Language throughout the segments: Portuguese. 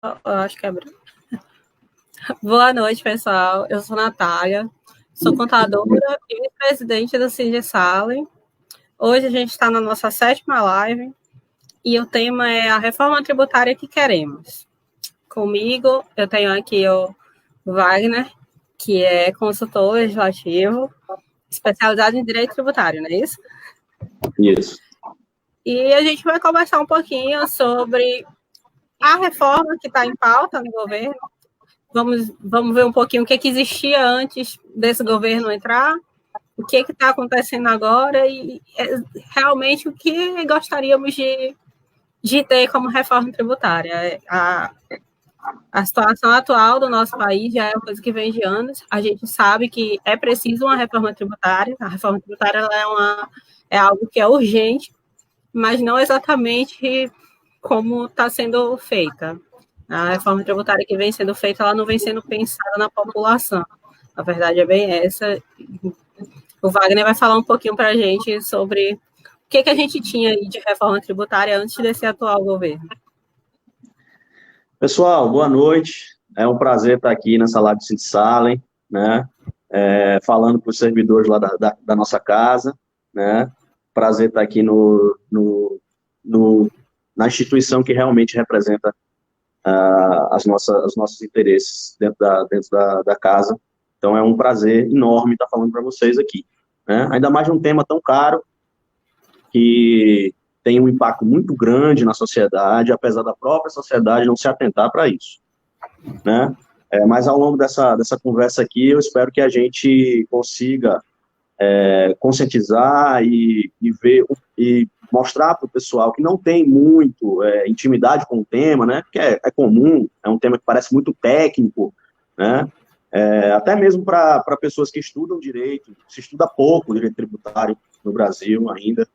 Eu acho que abriu. Boa noite, pessoal. Eu sou Natália, sou contadora e vice-presidente do Sindsalem. Hoje a gente está na nossa 7ª live e o tema é a reforma tributária que queremos. Comigo, eu tenho aqui o Wagner, que é consultor legislativo, especializado em direito tributário, não é isso? Isso. E a gente vai conversar um pouquinho sobre a reforma que está em pauta no governo. Vamos ver um pouquinho o que existia antes desse governo entrar, o que está acontecendo agora e realmente o que gostaríamos de ter como reforma tributária. A situação atual do nosso país já é uma coisa que vem de anos. A gente sabe que é preciso uma reforma tributária. A reforma tributária ela é algo que é urgente, mas não exatamente como está sendo feita. A reforma tributária que vem sendo feita, ela não vem sendo pensada na população. A verdade é bem essa. O Wagner vai falar um pouquinho para a gente sobre o que a gente tinha de reforma tributária antes desse atual governo. Pessoal, boa noite. É um prazer estar aqui nessa live de Sindsalem, né? Falando para os servidores lá da nossa casa, né? Prazer estar aqui na instituição que realmente representa os nossos interesses dentro da casa. Então, é um prazer enorme estar falando para vocês aqui, né? Ainda mais de um tema tão caro, que tem um impacto muito grande na sociedade, apesar da própria sociedade não se atentar para isso, né? Mas ao longo dessa conversa aqui, eu espero que a gente consiga conscientizar e ver e mostrar para o pessoal que não tem muito intimidade com o tema, né? Que é comum, é um tema que parece muito técnico, né? Até mesmo para pessoas que estudam direito, se estuda pouco direito tributário no Brasil ainda.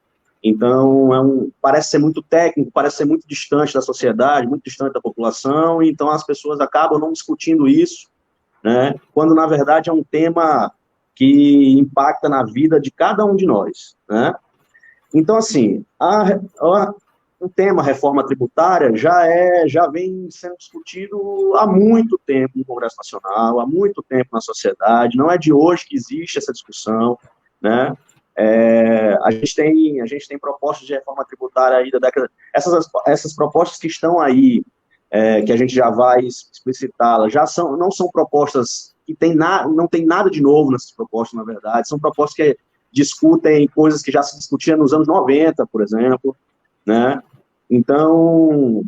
Então, parece ser muito técnico, parece ser muito distante da sociedade, muito distante da população, e então as pessoas acabam não discutindo isso, né? Quando, na verdade, é um tema que impacta na vida de cada um de nós, né? Então, assim, o tema reforma tributária já vem sendo discutido há muito tempo no Congresso Nacional, há muito tempo na sociedade, não é de hoje que existe essa discussão, né? A gente tem propostas de reforma tributária aí da década. Essas propostas que estão aí, que a gente já vai explicitá-las, não são propostas que não tem nada de novo nessas propostas, na verdade. São propostas que discutem coisas que já se discutiam nos anos 90, por exemplo, né? Então,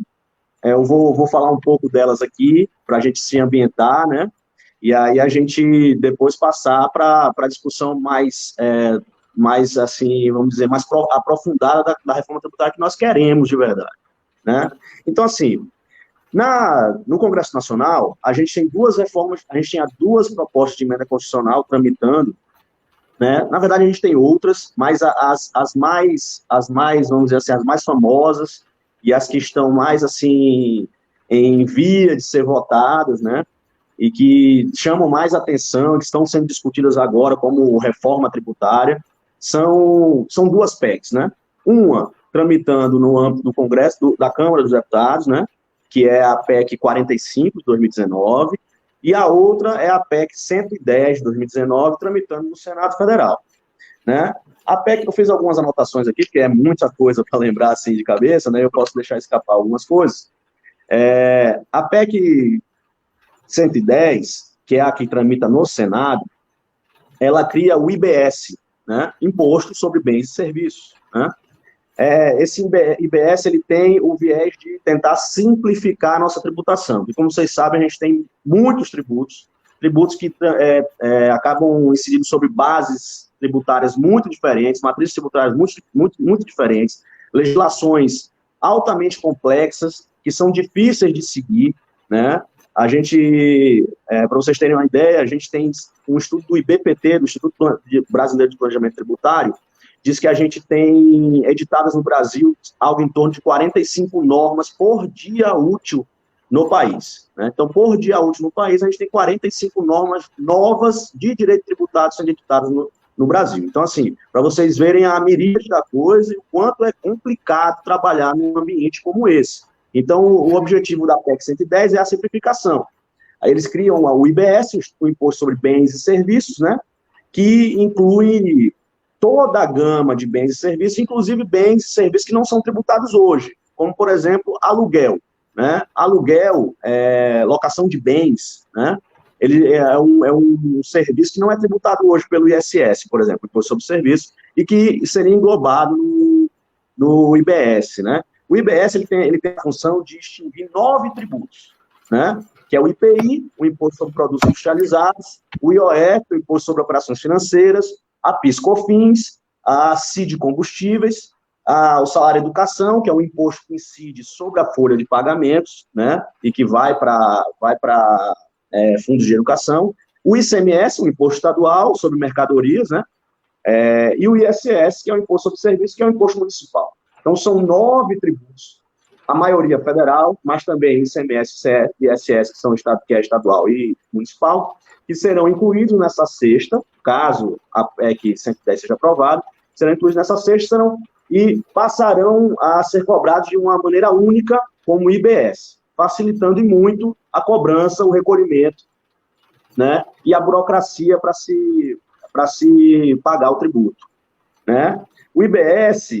eu vou falar um pouco delas aqui, para a gente se ambientar, né? E aí a gente depois passar para a discussão mais, assim, vamos dizer, mais aprofundada da reforma tributária que nós queremos de verdade, né? Então, assim, no Congresso Nacional, a gente tem duas reformas, a gente tinha duas propostas de emenda constitucional tramitando, né? Na verdade, a gente tem outras, mas as mais, vamos dizer assim, as mais famosas e as que estão mais, assim, em via de ser votadas, né? E que chamam mais atenção, que estão sendo discutidas agora como reforma tributária, são duas PECs, né? Uma tramitando no âmbito do Congresso, da Câmara dos Deputados, né? Que é a PEC 45 de 2019, e a outra é a PEC 110 de 2019, tramitando no Senado Federal, né? A PEC, eu fiz algumas anotações aqui, porque é muita coisa para lembrar assim de cabeça, né? Eu posso deixar escapar algumas coisas. A PEC 110, que é a que tramita no Senado, ela cria o IBS, né? Imposto sobre Bens e Serviços, né? Esse IBS, ele tem o viés de tentar simplificar a nossa tributação. E como vocês sabem, a gente tem muitos tributos que acabam incidindo sobre bases tributárias muito diferentes, matrizes tributárias muito diferentes, legislações altamente complexas, que são difíceis de seguir, né? A gente, para vocês terem uma ideia, a gente tem um estudo do IBPT, do Instituto Brasileiro de Planejamento Tributário, diz que a gente tem editadas no Brasil algo em torno de 45 normas por dia útil no país, né? Então, por dia útil no país, a gente tem 45 normas novas de direito tributário sendo editadas no Brasil. Então, assim, para vocês verem a miríade da coisa e o quanto é complicado trabalhar num ambiente como esse. Então, o objetivo da PEC 110 é a simplificação. Aí eles criam o IBS, o Imposto sobre Bens e Serviços, né, que inclui toda a gama de bens e serviços, inclusive bens e serviços que não são tributados hoje, como, por exemplo, aluguel, né? Aluguel, locação de bens, né? Ele é um serviço que não é tributado hoje pelo ISS, por exemplo, Imposto sobre Serviço, e que seria englobado no IBS, né? O IBS ele tem a função de extinguir 9 tributos, né? Que é o IPI, o Imposto sobre Produtos Industrializados, o IOF, o Imposto sobre Operações Financeiras, a PIS/COFINS, a CID Combustíveis, o Salário Educação, que é um imposto que incide sobre a folha de pagamentos, né? E que vai para fundos de educação, o ICMS, o Imposto Estadual sobre mercadorias, né? E o ISS, que é o Imposto sobre Serviços, que é o Imposto Municipal. Então, são 9 tributos, a maioria federal, mas também ICMS e ISS, que é estadual e municipal, que serão incluídos nessa cesta, caso a PEC 110 seja aprovada, serão incluídos nessa cesta e passarão a ser cobrados de uma maneira única, como o IBS, facilitando muito a cobrança, o recolhimento, né, e a burocracia para se pagar o tributo, né? O IBS,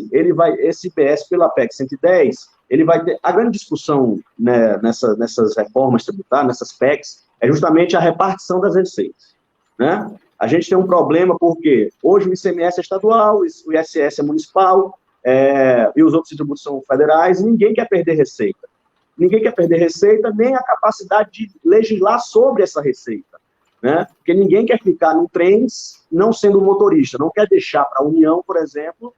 esse IBS pela PEC 110, ele vai ter, a grande discussão, né, nessas reformas tributárias, nessas PECs, é justamente a repartição das receitas, né? A gente tem um problema porque hoje o ICMS é estadual, o ISS é municipal, e os outros tributos são federais, e ninguém quer perder receita. Ninguém quer perder receita, nem a capacidade de legislar sobre essa receita, né? Porque ninguém quer ficar no trem não sendo motorista, não quer deixar para a União, por exemplo,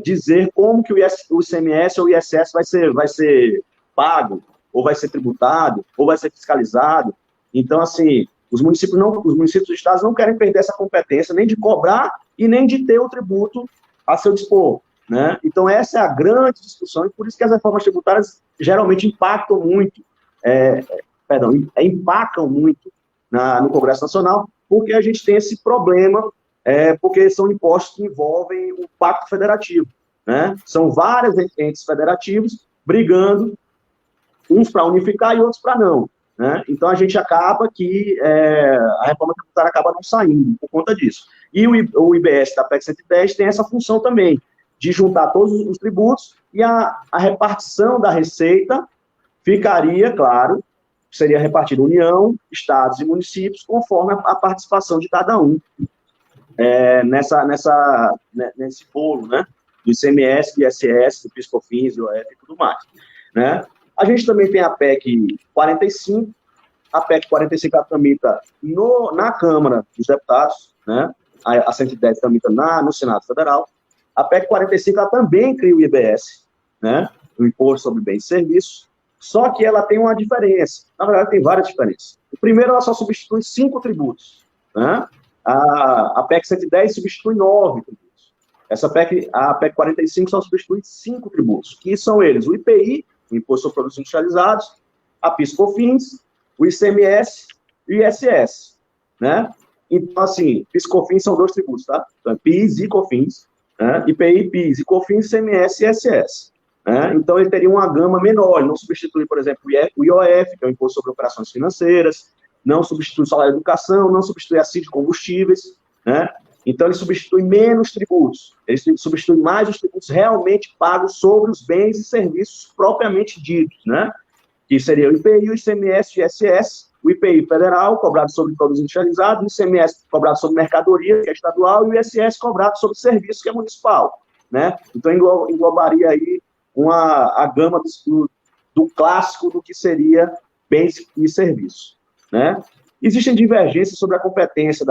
dizer como que o ICMS ou o ISS vai ser pago, ou vai ser tributado, ou vai ser fiscalizado. Então, assim, os municípios dos estados não querem perder essa competência, nem de cobrar e nem de ter o tributo a seu dispor, né? Então, essa é a grande discussão, e por isso que as reformas tributárias geralmente empacam muito no Congresso Nacional, porque a gente tem esse problema, porque são impostos que envolvem o Pacto Federativo, né? São vários entes federativos brigando, uns para unificar e outros para não, né? Então a gente acaba que a reforma tributária acaba não saindo por conta disso. E o IBS da PEC 110 tem essa função também, de juntar todos os tributos, e a repartição da receita ficaria, claro, seria repartida União, estados e municípios, conforme a participação de cada um nesse bolo, né, do ICMS, do ISS, do PIS/COFINS, do IOF e tudo mais, né. A gente também tem a PEC 45, a PEC 45 ela tramita na Câmara dos Deputados, né, a 110 tramita no Senado Federal. A PEC 45 ela também cria o IBS, né, o Imposto sobre Bens e Serviços, só que ela tem uma diferença. Na verdade, tem várias diferenças. O primeiro, ela só substitui 5 tributos, né? A PEC 110 substitui 9 tributos. A PEC 45 só substitui 5 tributos, que são eles: o IPI, o Imposto sobre Produtos Industrializados, a PIS/COFINS, o ICMS e o ISS, né? Então, assim, PIS/COFINS são 2 tributos, tá? Então, PIS e COFINS, né? IPI, PIS e COFINS, ICMS e ISS. Então, ele teria uma gama menor, ele não substitui, por exemplo, o IOF, que é o Imposto sobre Operações Financeiras, não substitui o Salário Educação, não substitui a CID Combustíveis, né? Então, ele substitui menos tributos, ele substitui mais os tributos realmente pagos sobre os bens e serviços propriamente ditos, né? Que seria o IPI, o ICMS e o ISS, o IPI federal, cobrado sobre produtos industrializados, o ICMS cobrado sobre mercadoria, que é estadual, e o ISS cobrado sobre serviço, que é municipal, né? Então, englobaria aí a gama do clássico do que seria bens e serviços, né? Existem divergências sobre a competência,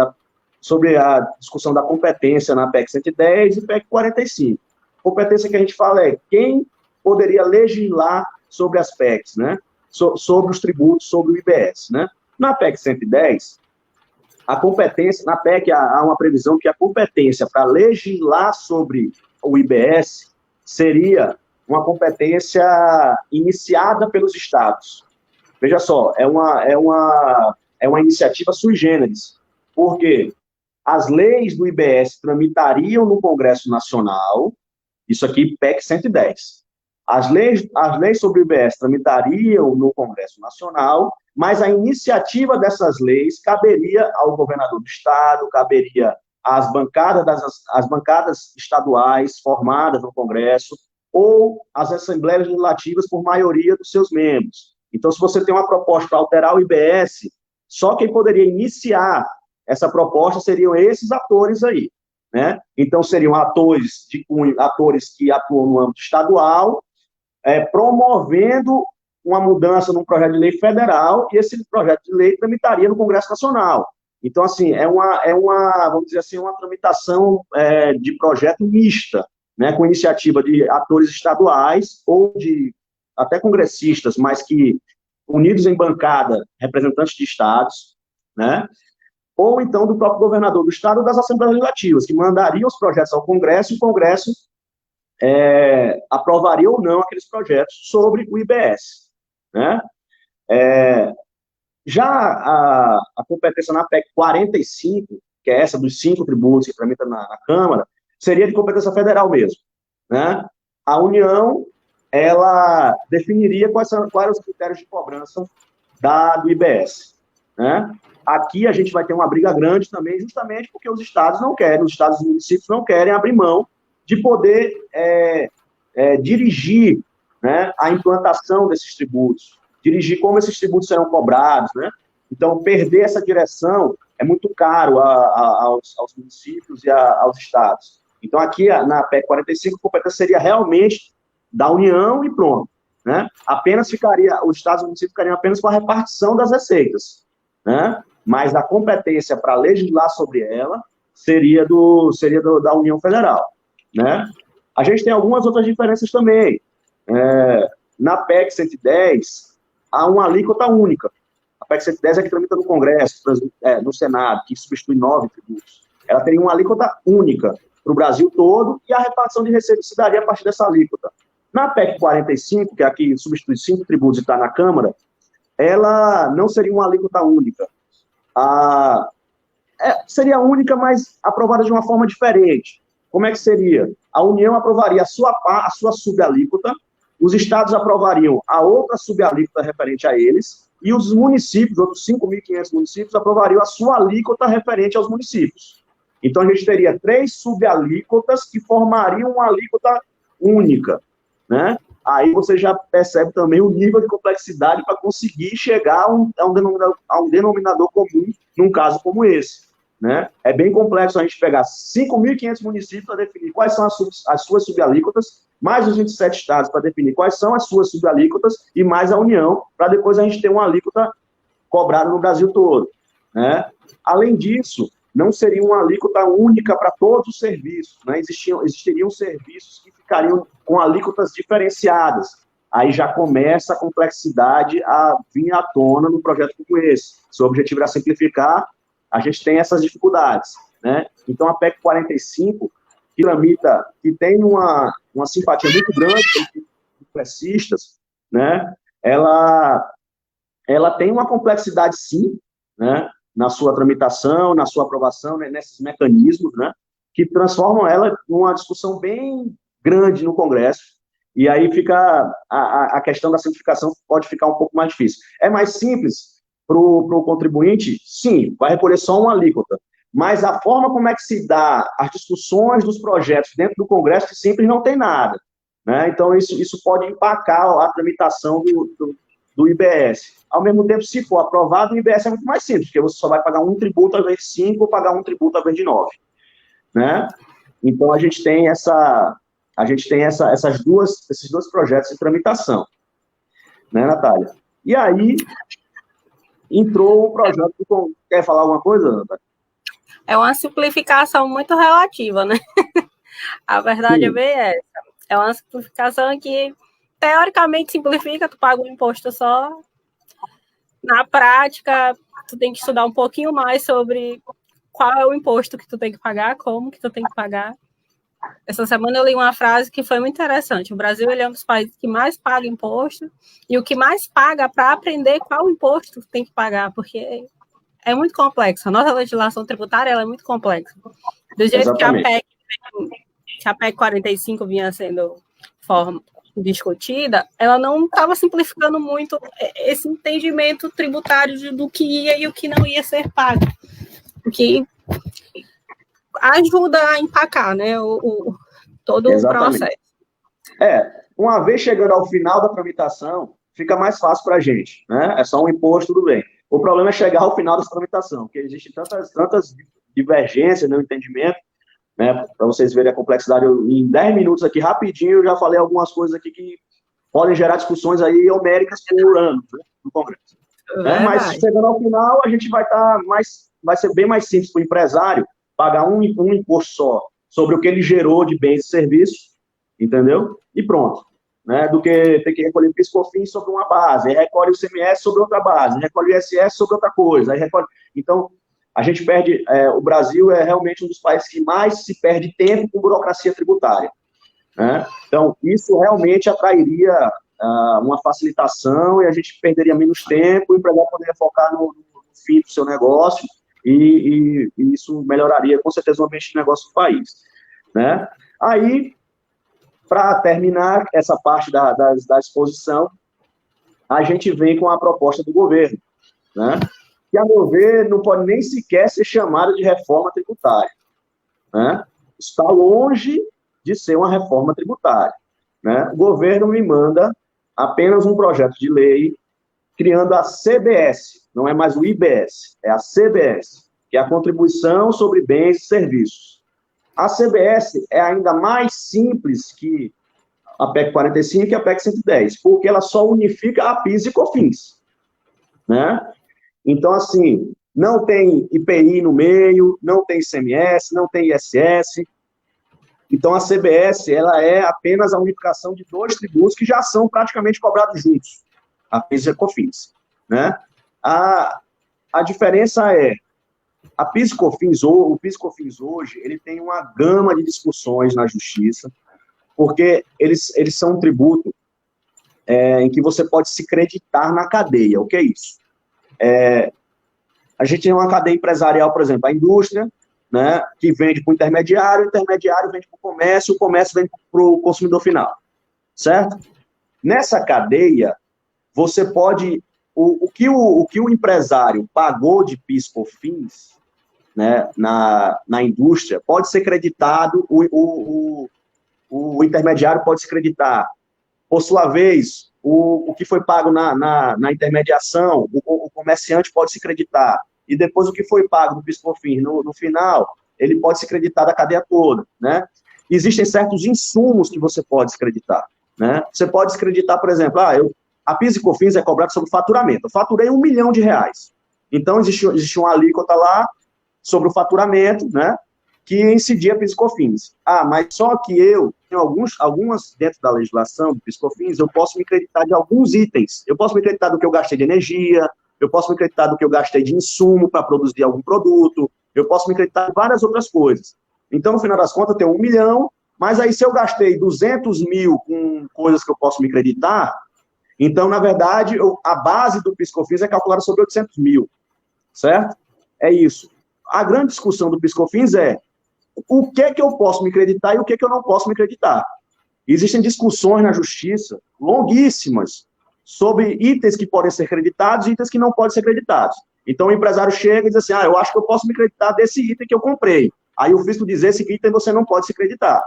sobre a discussão da competência na PEC 110 e PEC 45. A competência que a gente fala é quem poderia legislar sobre as PECs, né? Sobre os tributos, sobre o IBS, né? Na PEC 110, a competência, na PEC há uma previsão que a competência para legislar sobre o IBS seria uma competência iniciada pelos estados. Veja só, é uma iniciativa sui generis, porque as leis do IBS tramitariam no Congresso Nacional, isso aqui, PEC 110. As leis sobre o IBS tramitariam no Congresso Nacional, mas a iniciativa dessas leis caberia ao governador do Estado, caberia às bancadas estaduais formadas no Congresso, ou às assembleias legislativas por maioria dos seus membros. Então, se você tem uma proposta para alterar o IBS, só quem poderia iniciar essa proposta seriam esses atores aí, né? Então, seriam atores que atuam no âmbito estadual, promovendo uma mudança num projeto de lei federal, e esse projeto de lei tramitaria no Congresso Nacional. Então, assim, vamos dizer assim, uma tramitação de projeto mista, né, com iniciativa de atores estaduais ou de até congressistas, mas que unidos em bancada, representantes de estados, né, ou então do próprio governador do estado ou das assembleias legislativas, que mandariam os projetos ao Congresso, e o Congresso aprovaria ou não aqueles projetos sobre o IBS, né? Já a competência na PEC 45, que é essa dos 5 tributos que tramita na Câmara, seria de competência federal mesmo, né? A União, ela definiria quais eram os critérios de cobrança do IBS, né? Aqui a gente vai ter uma briga grande também, justamente porque os estados e municípios não querem abrir mão de poder dirigir, né, a implantação desses tributos, dirigir como esses tributos serão cobrados, né? Então, perder essa direção é muito caro aos municípios e aos estados. Então, aqui, na PEC 45, a competência seria realmente da União e pronto, né? Os estados e municípios ficariam apenas com a repartição das receitas, né? Mas a competência para legislar sobre ela seria da União Federal, né? A gente tem algumas outras diferenças também. Na PEC 110, há uma alíquota única. A PEC 110 é que tramita no Congresso, no Senado, que substitui 9 tributos. Ela teria uma alíquota única para o Brasil todo, e a repartição de receitas se daria a partir dessa alíquota. Na PEC 45, que aqui substitui 5 tributos e está na Câmara, ela não seria uma alíquota única. Seria única, mas aprovada de uma forma diferente. Como é que seria? A União aprovaria a sua subalíquota, os estados aprovariam a outra subalíquota referente a eles, e os municípios, outros 5.500 municípios, aprovariam a sua alíquota referente aos municípios. Então, a gente teria 3 subalíquotas que formariam uma alíquota única, né? Aí você já percebe também o nível de complexidade para conseguir chegar a um denominador comum num caso como esse, né? É bem complexo a gente pegar 5.500 municípios para definir quais são as suas subalíquotas, mais os 27 estados para definir quais são as suas subalíquotas, e mais a União, para depois a gente ter uma alíquota cobrada no Brasil todo, né? Além disso, não seria uma alíquota única para todos os serviços, né? Existiriam serviços que ficariam com alíquotas diferenciadas. Aí já começa a complexidade a vir à tona num projeto como esse. Se o objetivo era simplificar, a gente tem essas dificuldades, né? Então, a PEC 45, que tem uma simpatia muito grande pelos progressistas, né? Ela tem uma complexidade, sim, né? Na sua tramitação, na sua aprovação, né? Nesses mecanismos, né? Que transformam ela numa discussão bem grande no Congresso, e aí fica a questão da simplificação pode ficar um pouco mais difícil. É mais simples para o contribuinte? Sim, vai recolher só uma alíquota, mas a forma como é que se dá as discussões dos projetos dentro do Congresso, que sempre não tem nada, né? Então, isso pode empacar a tramitação do IBS. Ao mesmo tempo, se for aprovado, o IBS é muito mais simples, porque você só vai pagar um tributo ao invés de 5, ou pagar um tributo ao invés de 9, né? Então, a gente tem esses dois projetos de tramitação, né, Natália? E aí, entrou o projeto. Quer falar alguma coisa, Natália? É uma simplificação muito relativa, né? A verdade é bem essa. É uma simplificação que, teoricamente, simplifica, tu paga um imposto só. Na prática, tu tem que estudar um pouquinho mais sobre qual é o imposto que tu tem que pagar, como que tu tem que pagar. Essa semana eu li uma frase que foi muito interessante. O Brasil, ele é um dos países que mais paga imposto, e o que mais paga para aprender qual imposto tu tem que pagar, porque é muito complexo. A nossa legislação tributária, ela é muito complexa. Do jeito que a PEC 45 vinha sendo discutida, ela não estava simplificando muito esse entendimento tributário do que ia e o que não ia ser pago, o que ajuda a empacar, né, todo Exatamente. o processo. Uma vez chegando ao final da tramitação, fica mais fácil para a gente, né? É só um imposto, tudo bem. O problema é chegar ao final dessa tramitação, porque existem tantas divergências no entendimento, né? Para vocês verem a complexidade, em 10 minutos aqui, rapidinho, eu já falei algumas coisas aqui que podem gerar discussões aí homéricas por anos, né, no Congresso. Né? Mas chegando ao final, a gente vai ser bem mais simples para o empresário pagar um imposto só sobre o que ele gerou de bens e serviços, entendeu? E pronto. Né? Do que ter que recolher PIS/COFINS sobre uma base, aí recolhe o CMS sobre outra base, aí recolhe o ISS sobre outra coisa, aí recolhe... Então, a gente perde... o Brasil é realmente um dos países que mais se perde tempo com burocracia tributária. Né? Então, isso realmente atrairia uma facilitação e a gente perderia menos tempo, o empresário poderia focar no fim do seu negócio e isso melhoraria, com certeza, o ambiente de negócio do país. Né? Aí, para terminar essa parte da exposição, a gente vem com a proposta do governo, né? Que, a meu ver, não pode nem sequer ser chamada de reforma tributária. Né? Está longe de ser uma reforma tributária. Né? O governo me manda apenas um projeto de lei criando a CBS, não é mais o IBS, é a CBS, que é a Contribuição sobre Bens e Serviços. A CBS é ainda mais simples que a PEC 45 e a PEC 110, porque ela só unifica a PIS e COFINS. Né? Então, assim, não tem IPI no meio, não tem ICMS, não tem ISS. Então, a CBS, ela é apenas a unificação de 2 tributos que já são praticamente cobrados juntos, a PIS e a COFINS. Né? A diferença é, a PIS e COFINS, o PIS e COFINS hoje, ele tem uma gama de discussões na justiça, porque eles são um tributo em que você pode se creditar na cadeia. O que é isso? A gente tem uma cadeia empresarial, por exemplo, a indústria, né, que vende para o intermediário vende para o comércio vende para o consumidor final, certo? Nessa cadeia, você pode... O que o empresário pagou de PIS/COFINS, né, na indústria, pode ser creditado, o intermediário pode se creditar. Por sua vez, o que foi pago na intermediação, o comerciante pode se creditar. E depois o que foi pago no PIS/COFINS, no final, ele pode se creditar da cadeia toda. Né? Existem certos insumos que você pode se creditar. Né? Você pode se creditar, por exemplo, a PIS e COFINS é cobrada sobre faturamento. Eu faturei R$1 milhão. Então, existe uma alíquota lá sobre o faturamento, né, que incidia PIS e COFINS. Mas só que eu tenho algumas, dentro da legislação do PIS e COFINS, eu posso me creditar de alguns itens. Eu posso me creditar do que eu gastei de energia, eu posso me creditar do que eu gastei de insumo para produzir algum produto, eu posso me creditar de várias outras coisas. Então, no final das contas, eu tenho R$1 milhão, mas aí se eu gastei 200 mil com coisas que eu posso me creditar, então, na verdade, a base do PIS e COFINS é calculada sobre 800 mil, certo? É isso. A grande discussão do PIS e COFINS é o que eu posso me creditar e o que eu não posso me creditar. Existem discussões na justiça longuíssimas sobre itens que podem ser creditados e itens que não podem ser creditados. Então, o empresário chega e diz assim, eu acho que eu posso me creditar desse item que eu comprei. Aí o fisco diz, esse item você não pode se creditar.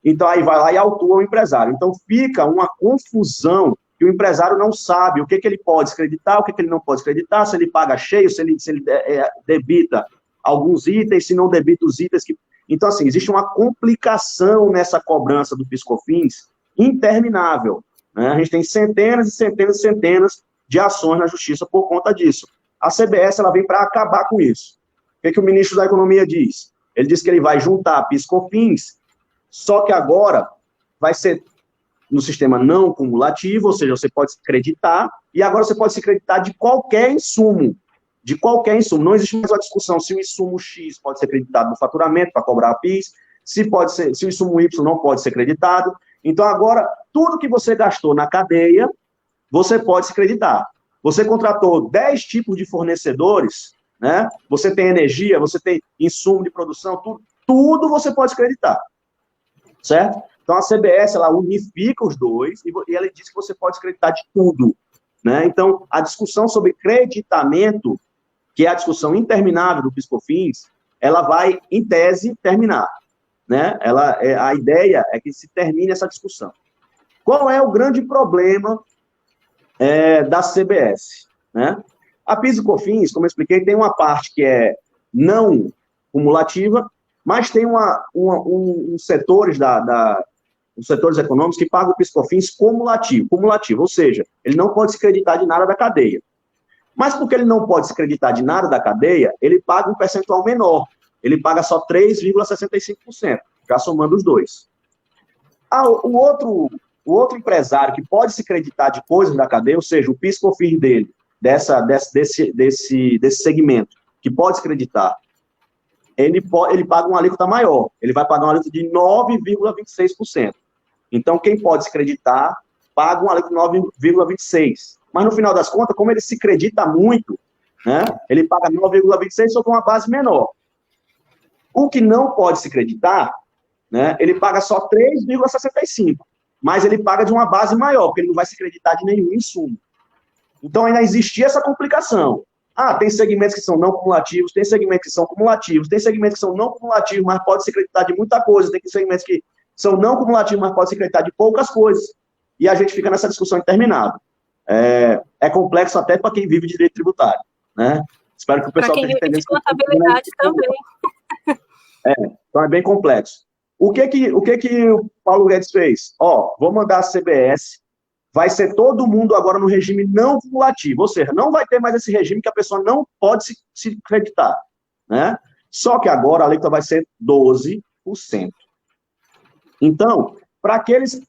Então, aí vai lá e autua o empresário. Então, fica uma confusão que o empresário não sabe o que ele pode se creditar, o que ele não pode se creditar, se ele paga cheio, se ele debita alguns itens, se não debita os itens que... Então, assim, existe uma complicação nessa cobrança do PIS/COFINS interminável. Né? A gente tem centenas e centenas e centenas de ações na justiça por conta disso. A CBS, ela vem para acabar com isso. O que o ministro da Economia diz? Ele diz que ele vai juntar PIS/COFINS, só que agora vai ser no sistema não cumulativo, ou seja, você pode se creditar, e agora você pode se creditar de qualquer insumo. De qualquer insumo. Não existe mais uma discussão se o insumo X pode ser creditado no faturamento para cobrar a PIS, se o insumo Y não pode ser creditado. Então, agora, tudo que você gastou na cadeia, você pode se creditar. Você contratou 10 tipos de fornecedores, né? Você tem energia, você tem insumo de produção, tudo você pode se creditar. Certo? Então, a CBS, ela unifica os dois e ela diz que você pode descreditar de tudo, né? Então, a discussão sobre creditamento, que é a discussão interminável do PIS/COFINS, ela vai, em tese, terminar, né? A ideia é que se termine essa discussão. Qual é o grande problema da CBS, né? A PIS e COFINS, como eu expliquei, tem uma parte que é não cumulativa, mas tem uns setores os setores econômicos que pagam o PIS e COFINS cumulativo, ou seja, ele não pode se creditar de nada da cadeia. Mas porque ele não pode se creditar de nada da cadeia, ele paga um percentual menor. Ele paga só 3,65%, já somando os dois. O outro empresário que pode se creditar de coisas da cadeia, ou seja, o PIS/COFINS dele, desse segmento, que pode se creditar, ele paga uma alíquota maior. Ele vai pagar uma alíquota de 9,26%. Então, quem pode se creditar, paga uma alíquota de 9,26%. Mas, no final das contas, como ele se acredita muito, né, ele paga 9,26% sobre uma base menor. O que não pode se creditar, né, ele paga só 3,65%, mas ele paga de uma base maior, porque ele não vai se creditar de nenhum insumo. Então, ainda existia essa complicação. Tem segmentos que são não cumulativos, tem segmentos que são cumulativos, tem segmentos que são não cumulativos, mas pode se creditar de muita coisa, tem segmentos que são não cumulativos, mas pode se creditar de poucas coisas. E a gente fica nessa discussão interminável. É complexo até para quem vive de direito tributário, né? Espero que o pessoal esteja entendendo. Para quem vive de contabilidade também. Então é bem complexo. O que o Paulo Guedes fez? Vou mandar a CBS, vai ser todo mundo agora no regime não cumulativo, ou seja, não vai ter mais esse regime que a pessoa não pode se creditar, né? Só que agora a alíquota vai ser 12%. Então, para aqueles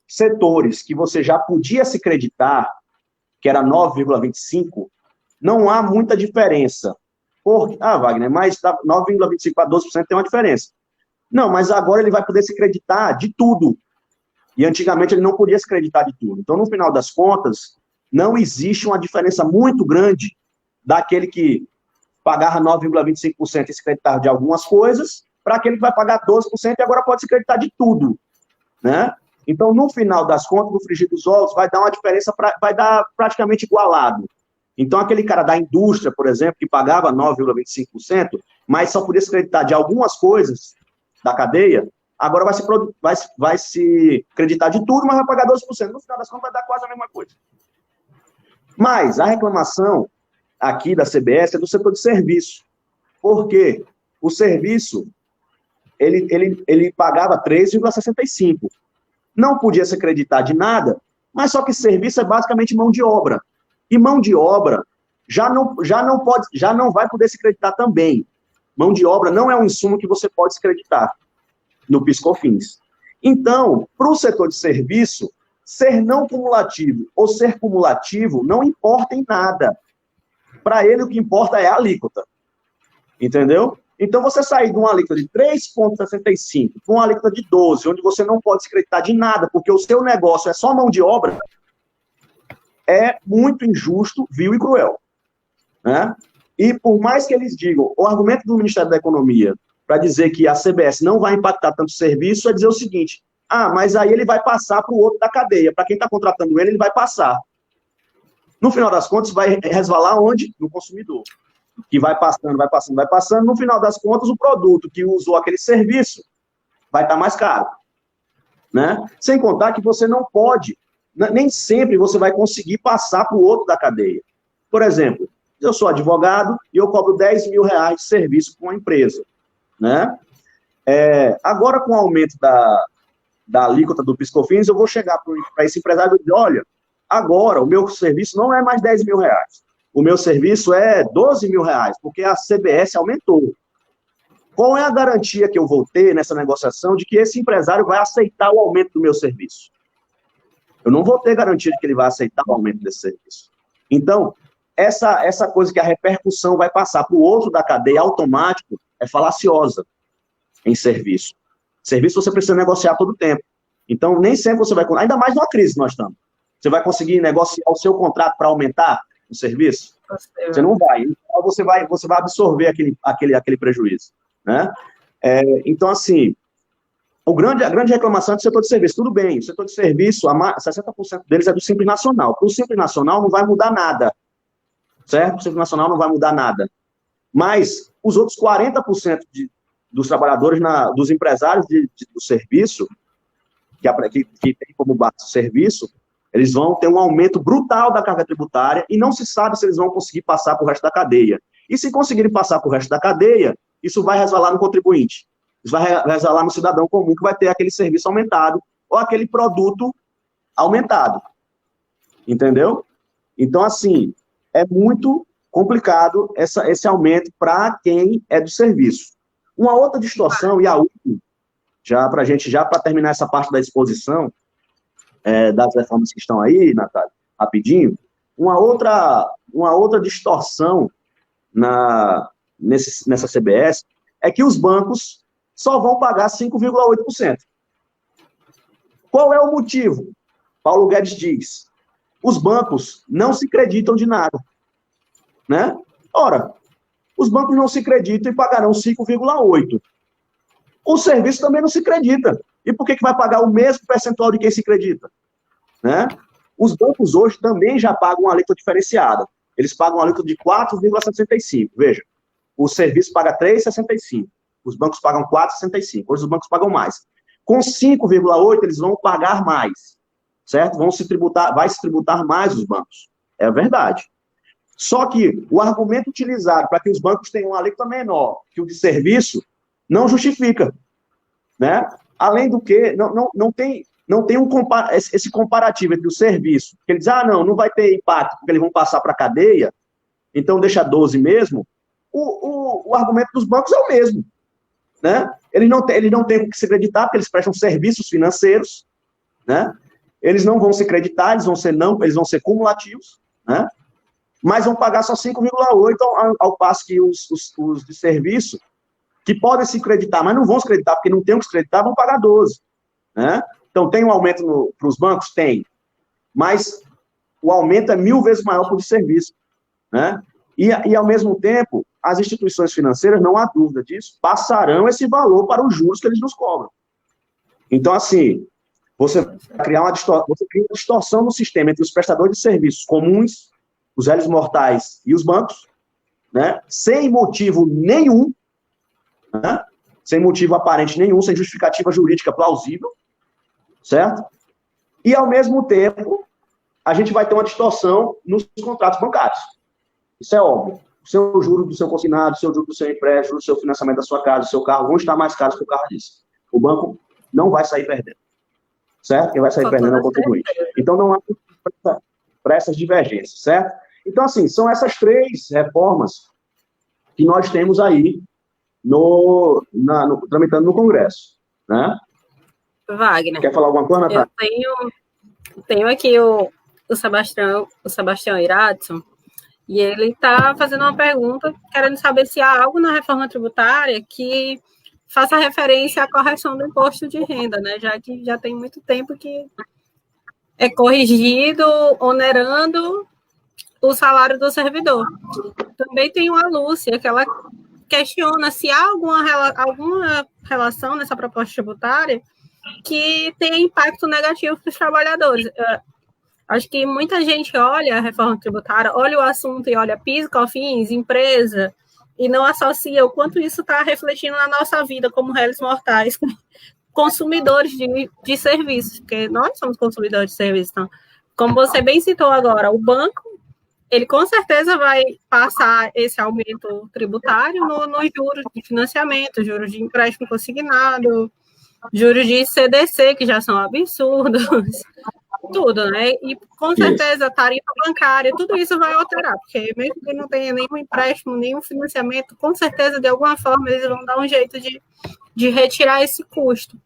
setores que você já podia se creditar, que era 9,25%, não há muita diferença. Wagner, mas 9,25% para 12% tem uma diferença. Não, mas agora ele vai poder se creditar de tudo. E antigamente ele não podia se creditar de tudo. Então, no final das contas, não existe uma diferença muito grande daquele que pagava 9,25% e se creditava de algumas coisas, para aquele que vai pagar 12% e agora pode se creditar de tudo, né? Então, no final das contas, no frigir dos ovos, vai dar uma diferença, vai dar praticamente igualado. Então, aquele cara da indústria, por exemplo, que pagava 9,25%, mas só podia se creditar de algumas coisas da cadeia, agora vai se creditar de tudo, mas vai pagar 12%. No final das contas, vai dar quase a mesma coisa. Mas a reclamação aqui da CBS é do setor de serviço. Por quê? O serviço, ele pagava 3,65%. Não podia se creditar de nada, mas só que serviço é basicamente mão de obra. E mão de obra já não vai poder se creditar também. Mão de obra não é um insumo que você pode se creditar no PIS/COFINS. Então, para o setor de serviço, ser não cumulativo ou ser cumulativo não importa em nada. Para ele, o que importa é a alíquota. Entendeu? Então, você sair de uma alíquota de 3,65 para uma alíquota de 12, onde você não pode se creditar de nada, porque o seu negócio é só mão de obra, é muito injusto, vil e cruel, né? E por mais que eles digam, o argumento do Ministério da Economia para dizer que a CBS não vai impactar tanto o serviço é dizer o seguinte, mas aí ele vai passar para o outro da cadeia, para quem está contratando ele vai passar. No final das contas, vai resvalar onde? No consumidor, que vai passando, no final das contas, o produto que usou aquele serviço vai estar mais caro, né? Sem contar que você não pode, nem sempre você vai conseguir passar para o outro da cadeia. Por exemplo, eu sou advogado e eu cobro 10 mil reais de serviço para uma empresa, né? Agora, com o aumento da alíquota do PIS/COFINS, eu vou chegar para esse empresário e dizer, olha, agora o meu serviço não é mais 10 mil reais, o meu serviço é 12 mil reais, porque a CBS aumentou. Qual é a garantia que eu vou ter nessa negociação de que esse empresário vai aceitar o aumento do meu serviço? Eu não vou ter garantia de que ele vai aceitar o aumento desse serviço. Então, essa coisa que a repercussão vai passar para o outro da cadeia automático é falaciosa em serviço. Serviço você precisa negociar todo o tempo. Então, nem sempre você vai... Ainda mais numa crise que nós estamos. Você vai conseguir negociar o seu contrato para aumentar o serviço? Você não vai. Então, você vai absorver aquele prejuízo, né? Então, assim, A grande reclamação é do setor de serviço. Tudo bem, o setor de serviço, 60% deles é do Simples Nacional. Para o Simples Nacional não vai mudar nada, certo? O Simples Nacional não vai mudar nada. Mas os outros 40% dos trabalhadores, dos empresários do serviço, que tem como base o serviço, eles vão ter um aumento brutal da carga tributária e não se sabe se eles vão conseguir passar para o resto da cadeia. E se conseguirem passar para o resto da cadeia, isso vai resvalar no contribuinte. Isso vai resvalar no cidadão comum que vai ter aquele serviço aumentado ou aquele produto aumentado. Entendeu? Então, assim, é muito complicado esse aumento para quem é do serviço. Uma outra distorção, e a última, para terminar essa parte da exposição, das reformas que estão aí, Natália, rapidinho, uma outra distorção nessa CBS é que os bancos só vão pagar 5,8%. Qual é o motivo? Paulo Guedes diz, os bancos não se creditam de nada, né? Ora, os bancos não se creditam e pagarão 5,8%. O serviço também não se acredita. E por que vai pagar o mesmo percentual de quem se acredita? Né? Os bancos hoje também já pagam uma alíquota diferenciada. Eles pagam uma alíquota de 4,65%. Veja, o serviço paga 3,65%. Os bancos pagam 4,65%. Hoje os bancos pagam mais. Com 5,8%, eles vão pagar mais. Certo? Vai se tributar mais os bancos. É verdade. Só que o argumento utilizado para que os bancos tenham uma alíquota menor que o de serviço não justifica. Né? Além do que, não tem esse comparativo entre o serviço, que ele diz, não vai ter impacto, porque eles vão passar para a cadeia, então deixa 12 mesmo, o argumento dos bancos é o mesmo. Né? Eles não têm o que se acreditar, porque eles prestam serviços financeiros, né? Eles não vão se acreditar, eles vão ser cumulativos, né? Mas vão pagar só 5,8%, ao passo que os de serviço, que podem se creditar, mas não vão se creditar, porque não tem o que se creditar, vão pagar 12%. Né? Então, tem um aumento para os bancos? Tem. Mas o aumento é 1000 vezes maior para o de serviço. Né? E, ao mesmo tempo, as instituições financeiras, não há dúvida disso, passarão esse valor para os juros que eles nos cobram. Então, assim, você cria uma distorção no sistema entre os prestadores de serviços comuns, os réis mortais e os bancos, né? Sem motivo nenhum, né? Sem motivo aparente nenhum, sem justificativa jurídica plausível, certo? E, ao mesmo tempo, a gente vai ter uma distorção nos contratos bancários. Isso é óbvio. O seu juro do seu consignado, o seu juro do seu empréstimo, o seu financiamento da sua casa, o seu carro, vão estar mais caros que o carro disso. O banco não vai sair perdendo. Certo? Quem vai sair perdendo é o contribuinte. Então, não há para essas divergências, certo? Então, assim, são essas 3 reformas que nós temos aí tramitando no Congresso, né? Wagner. Quer falar alguma coisa, Natália? Eu tenho aqui o Sebastião Iratson, e ele está fazendo uma pergunta, querendo saber se há algo na reforma tributária que faça referência à correção do imposto de renda, né? Já que já tem muito tempo que é corrigido, onerando o salário do servidor. Também tem a Lúcia, que ela questiona se há alguma relação nessa proposta tributária que tenha impacto negativo para os trabalhadores. Acho que muita gente olha a reforma tributária, olha o assunto e olha PIS, COFINS, empresa, e não associa o quanto isso está refletindo na nossa vida como réis mortais, consumidores de serviços, porque nós somos consumidores de serviços. Então, como você bem citou agora, o banco, ele com certeza vai passar esse aumento tributário nos juros de financiamento, juros de empréstimo consignado, juros de CDC, que já são absurdos, tudo, né? E com certeza tarifa bancária, tudo isso vai alterar, porque mesmo que não tenha nenhum empréstimo, nenhum financiamento, com certeza, de alguma forma, eles vão dar um jeito de retirar esse custo.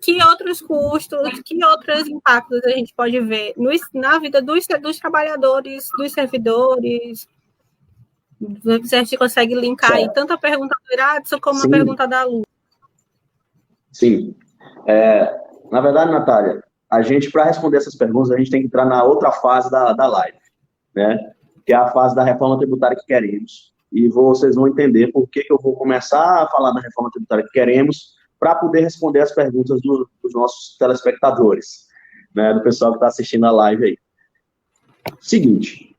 Que outros custos, que outros impactos a gente pode ver na vida dos trabalhadores, dos servidores? Você consegue linkar aí tanto a pergunta do Iratson como a pergunta da Lu. Sim. Na verdade, Natália, a gente, para responder essas perguntas, a gente tem que entrar na outra fase da live, né? Que é a fase da reforma tributária que queremos. E vocês vão entender por que eu vou começar a falar da reforma tributária que queremos, para poder responder as perguntas dos nossos telespectadores, né, do pessoal que está assistindo a live aí. Seguinte,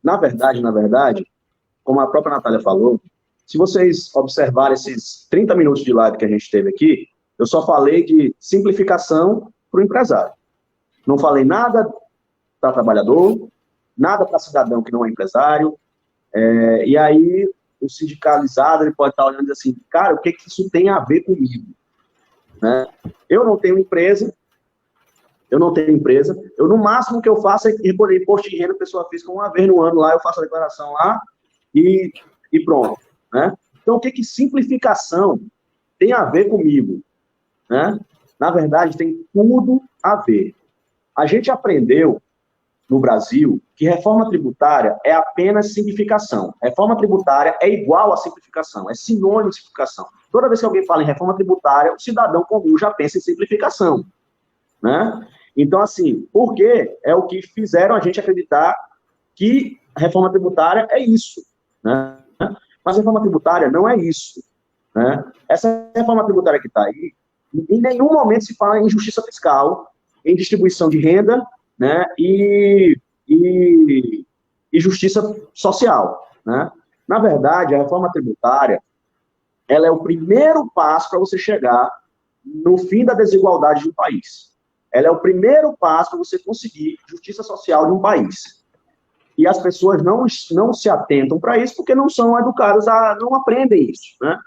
na verdade, como a própria Natália falou, se vocês observarem esses 30 minutos de live que a gente teve aqui, eu só falei de simplificação para o empresário. Não falei nada para trabalhador, nada para cidadão que não é empresário, e aí o sindicalizado ele pode estar olhando e dizer assim, cara, o que isso tem a ver comigo? Né? Eu não tenho empresa, no máximo que eu faço é recolher imposto de renda pessoa física uma vez no ano lá, eu faço a declaração lá e pronto. Né? Então, o que simplificação tem a ver comigo? Né? Na verdade, tem tudo a ver. A gente aprendeu no Brasil que reforma tributária é apenas simplificação. Reforma tributária é igual a simplificação, é sinônimo de simplificação. Toda vez que alguém fala em reforma tributária, o cidadão comum já pensa em simplificação. Né? Então, assim, por quê? É o que fizeram a gente acreditar que a reforma tributária é isso. Né? Mas a reforma tributária não é isso. Né? Essa reforma tributária que está aí, em nenhum momento se fala em justiça fiscal, em distribuição de renda, né, e justiça social. Né? Na verdade, a reforma tributária ela é o primeiro passo para você chegar no fim da desigualdade de um país. Ela é o primeiro passo para você conseguir justiça social de um país. E as pessoas não se atentam para isso porque não são educadas, não aprendem isso. Né?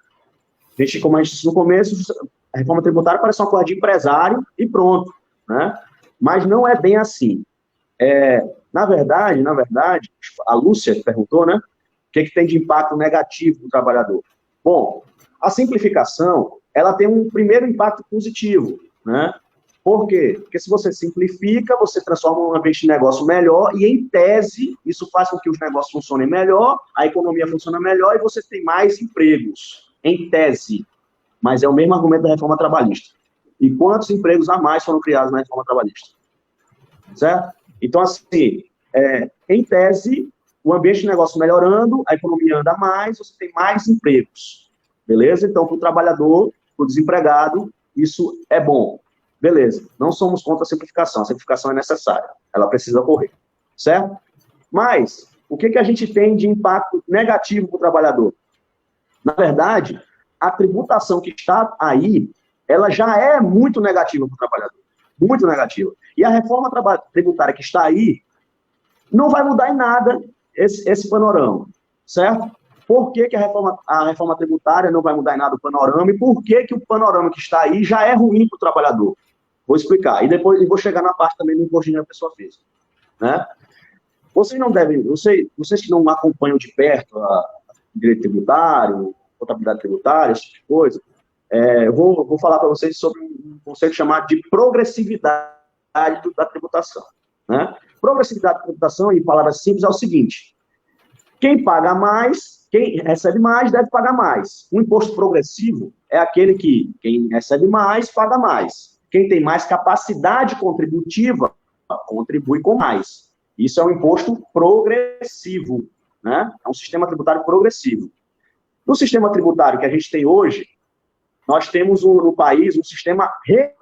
A gente, como a gente disse no começo, a reforma tributária parece uma coisa de empresário e pronto. Né? Mas não é bem assim. Na verdade, a Lúcia perguntou, né? O que tem de impacto negativo para o trabalhador? Bom, a simplificação, ela tem um primeiro impacto positivo, né? Por quê? Porque se você simplifica, você transforma um ambiente de negócio melhor e, em tese, isso faz com que os negócios funcionem melhor, a economia funcione melhor e você tem mais empregos, em tese. Mas é o mesmo argumento da reforma trabalhista. E quantos empregos a mais foram criados na reforma trabalhista? Certo? Então, assim, em tese, o ambiente de negócio melhorando, a economia anda mais, você tem mais empregos. Beleza? Então, para o trabalhador, para o desempregado, isso é bom. Beleza. Não somos contra a simplificação é necessária. Ela precisa ocorrer. Certo? Mas, o que a gente tem de impacto negativo para o trabalhador? Na verdade, a tributação que está aí, ela já é muito negativa para o trabalhador. Muito negativa. E a reforma tributária que está aí não vai mudar em nada esse panorama, certo? Por que a reforma tributária não vai mudar em nada o panorama e por que o panorama que está aí já é ruim para o trabalhador? Vou explicar. E depois eu vou chegar na parte também do imposto de renda da pessoa física. Né? Vocês que não acompanham de perto a direito tributário, contabilidade tributária, esse tipo de coisa, eu vou falar para vocês sobre um conceito chamado de progressividade da tributação. Né? Progressividade da tributação, em palavras simples, é o seguinte: quem paga mais, quem recebe mais, deve pagar mais. O imposto progressivo é aquele que quem recebe mais, paga mais. Quem tem mais capacidade contributiva, contribui com mais. Isso é um imposto progressivo. Né? É um sistema tributário progressivo. No sistema tributário que a gente tem hoje, nós temos no país um sistema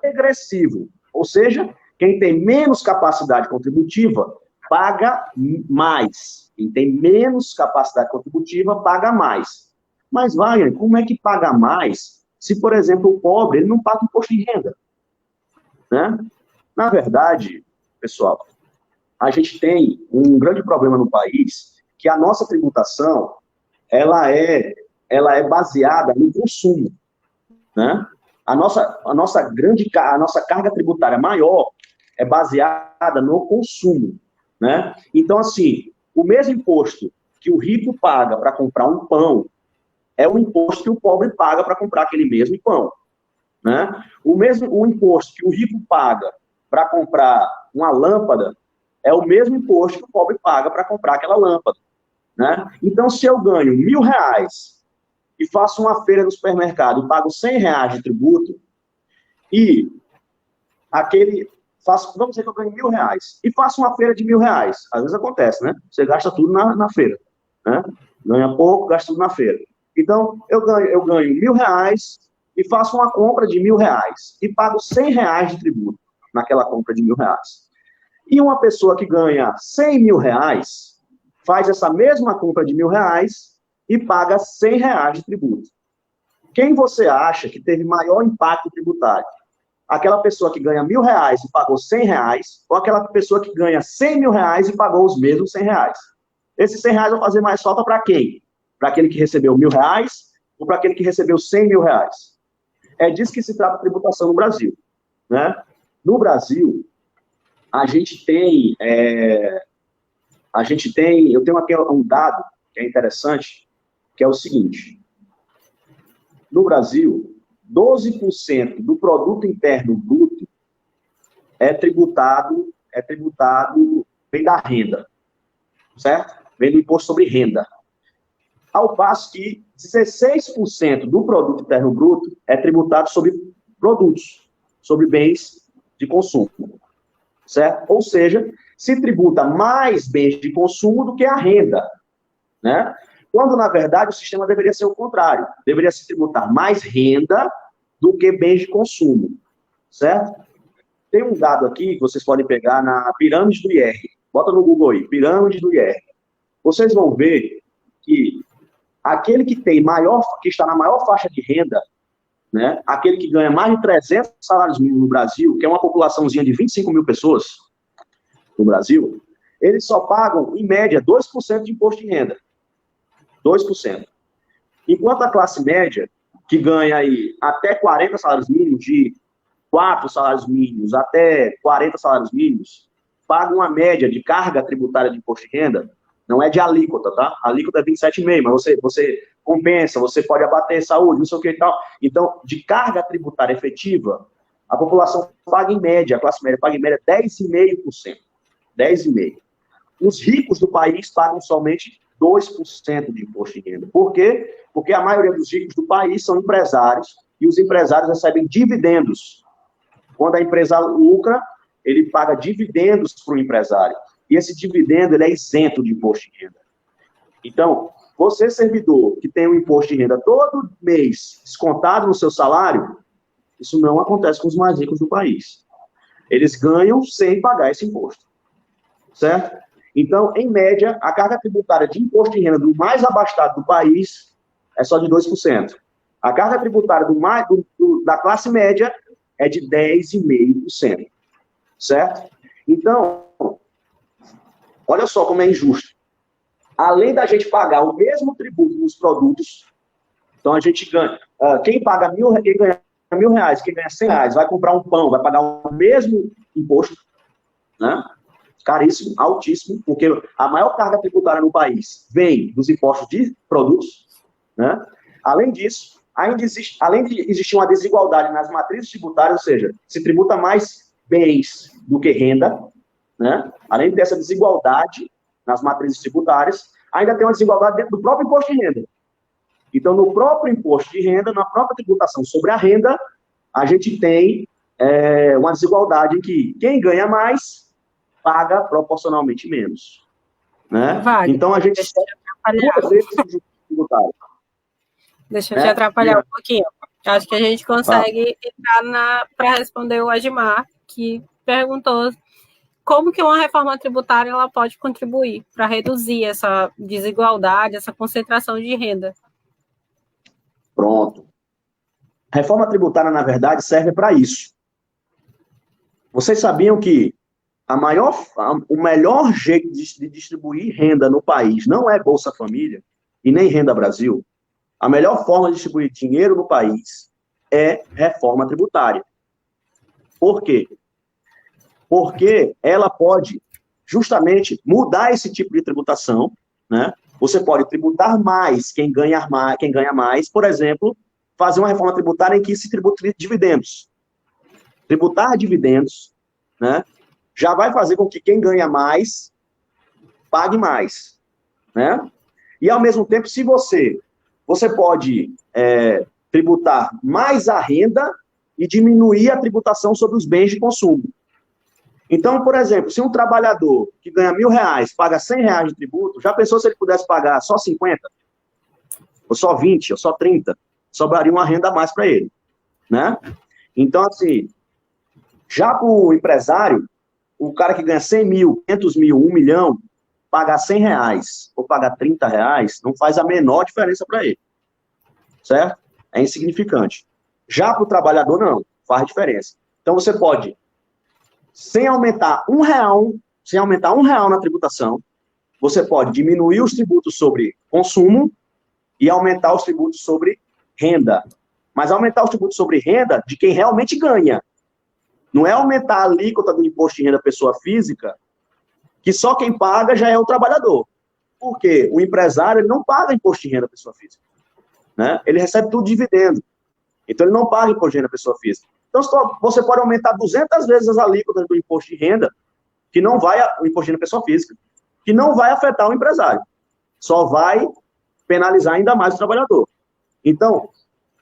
regressivo, ou seja, quem tem menos capacidade contributiva paga mais. Quem tem menos capacidade contributiva paga mais. Mas, Wagner, como é que paga mais se, por exemplo, o pobre ele não paga imposto de renda? Né? Na verdade, pessoal, a gente tem um grande problema no país, que a nossa tributação ela é baseada no consumo. Né? A nossa carga tributária maior é baseada no consumo. Né? Então, assim, o mesmo imposto que o rico paga para comprar um pão é o imposto que o pobre paga para comprar aquele mesmo pão. Né? O imposto que o rico paga para comprar uma lâmpada é o mesmo imposto que o pobre paga para comprar aquela lâmpada. Né? Então, se eu ganho R$1.000 e faço uma feira no supermercado e pago R$100 de tributo, e vamos dizer que eu ganho R$1.000 e faço uma feira de R$1.000. Às vezes acontece, né? Você gasta tudo na feira. Né? Ganha pouco, gasta tudo na feira. Então, eu ganho R$1.000 e faço uma compra de R$ 1.000 e pago R$ 100 de tributo naquela compra de R$ 1.000. E uma pessoa que ganha R$ 100.000 faz essa mesma compra de R$ 1.000 e paga R$ 100 de tributo. Quem você acha que teve maior impacto tributário? Aquela pessoa que ganha R$ 1.000 e pagou R$ 100, ou aquela pessoa que ganha R$ 100.000 e pagou os mesmos R$ 100? Esses R$ 100 vão fazer mais falta para quem? Para aquele que recebeu R$ 1.000 ou para aquele que recebeu R$ 100.000? É disso que se trata a tributação no Brasil, né? No Brasil, a gente tem, eu tenho aqui um dado que é interessante, que é o seguinte: no Brasil, 12% do produto interno bruto é tributado, vem da renda, certo? Vem do imposto sobre renda. Ao passo que 16% do produto interno bruto é tributado sobre produtos, sobre bens de consumo, certo? Ou seja, se tributa mais bens de consumo do que a renda, né? Quando, na verdade, o sistema deveria ser o contrário. Deveria se tributar mais renda do que bens de consumo, certo? Tem um dado aqui que vocês podem pegar na pirâmide do IR. Bota no Google aí, pirâmide do IR. Vocês vão ver que aquele que está na maior faixa de renda, né, aquele que ganha mais de 300 salários mínimos no Brasil, que é uma populaçãozinha de 25 mil pessoas no Brasil, eles só pagam, em média, 2% de imposto de renda. 2%. Enquanto a classe média, que ganha aí até 40 salários mínimos, de 4 salários mínimos até 40 salários mínimos, paga uma média de carga tributária de imposto de renda, não é de alíquota, tá? A alíquota é 27,5%, mas você compensa, você pode abater saúde, não sei o que e tal. Então, de carga tributária efetiva, a população paga em média, a classe média paga em média 10,5%. 10,5%. Os ricos do país pagam somente 2% de imposto de renda. Por quê? Porque a maioria dos ricos do país são empresários e os empresários recebem dividendos. Quando a empresa lucra, ele paga dividendos para o empresário. E esse dividendo ele é isento de imposto de renda. Então, você, servidor, que tem um imposto de renda todo mês descontado no seu salário, isso não acontece com os mais ricos do país. Eles ganham sem pagar esse imposto. Certo? Então, em média, a carga tributária de imposto de renda do mais abastado do país é só de 2%. A carga tributária da classe média é de 10,5%. Certo? Então, olha só como é injusto. Além da gente pagar o mesmo tributo nos produtos, então a gente ganha. Quem ganha R$ 1.000, quem ganha R$ 100, vai comprar um pão, vai pagar o mesmo imposto, né? Caríssimo, altíssimo, porque a maior carga tributária no país vem dos impostos de produtos, né? Além disso, além de existir uma desigualdade nas matrizes tributárias, ou seja, se tributa mais bens do que renda, né? Além dessa desigualdade nas matrizes tributárias, ainda tem uma desigualdade dentro do próprio imposto de renda. Então, no próprio imposto de renda, na própria tributação sobre a renda, a gente tem uma desigualdade em que quem ganha mais paga proporcionalmente menos. Né? Vale. Então, a gente só duas vezes tributário. Deixa eu te atrapalhar um pouquinho. Acho que a gente consegue entrar para responder o Admar, que perguntou como que uma reforma tributária ela pode contribuir para reduzir essa desigualdade, essa concentração de renda. Pronto. A reforma tributária, na verdade, serve para isso. Vocês sabiam que o melhor jeito de distribuir renda no país não é Bolsa Família e nem Renda Brasil. A melhor forma de distribuir dinheiro no país é reforma tributária. Por quê? Porque ela pode justamente mudar esse tipo de tributação, né? Você pode tributar mais quem ganha mais, por exemplo, fazer uma reforma tributária em que se tributa dividendos. Tributar dividendos, né? Já vai fazer com que quem ganha mais pague mais, né? E, ao mesmo tempo, se você pode tributar mais a renda e diminuir a tributação sobre os bens de consumo. Então, por exemplo, se um trabalhador que ganha R$ 1.000 paga R$ 100 de tributo, já pensou se ele pudesse pagar só 50? Ou só 20? Ou só 30? Sobraria uma renda a mais para ele. né? Então, assim, já para o empresário, o cara que ganha 100 mil, 500 mil, 1 milhão, pagar 100 reais ou pagar 30 reais não faz a menor diferença para ele, certo? É insignificante. Já para o trabalhador, não, faz diferença. Então, você pode, sem aumentar um real na tributação, você pode diminuir os tributos sobre consumo e aumentar os tributos sobre renda. Mas aumentar os tributos sobre renda de quem realmente ganha. Não é aumentar a alíquota do imposto de renda pessoa física, que só quem paga já é o trabalhador. Por quê? O empresário ele não paga imposto de renda pessoa física, né? Ele recebe tudo dividendo. Então, ele não paga imposto de renda pessoa física. Então, você pode aumentar 200 vezes as alíquotas do imposto de renda, que não vai, o imposto de renda pessoa física, que não vai afetar o empresário. Só vai penalizar ainda mais o trabalhador. Então,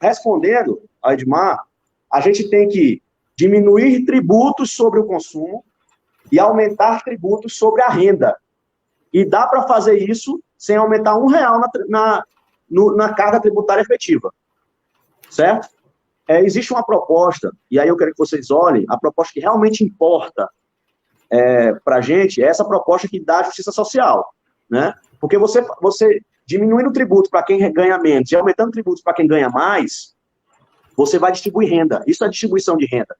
respondendo a Edmar, a gente tem que diminuir tributos sobre o consumo e aumentar tributos sobre a renda. E dá para fazer isso sem aumentar um real na carga tributária efetiva. Certo? Existe uma proposta, e aí eu quero que vocês olhem, a proposta que realmente importa para a gente é essa proposta que dá justiça social, né? Porque você diminuindo o tributo para quem ganha menos e aumentando tributos para quem ganha mais, você vai distribuir renda. Isso é distribuição de renda,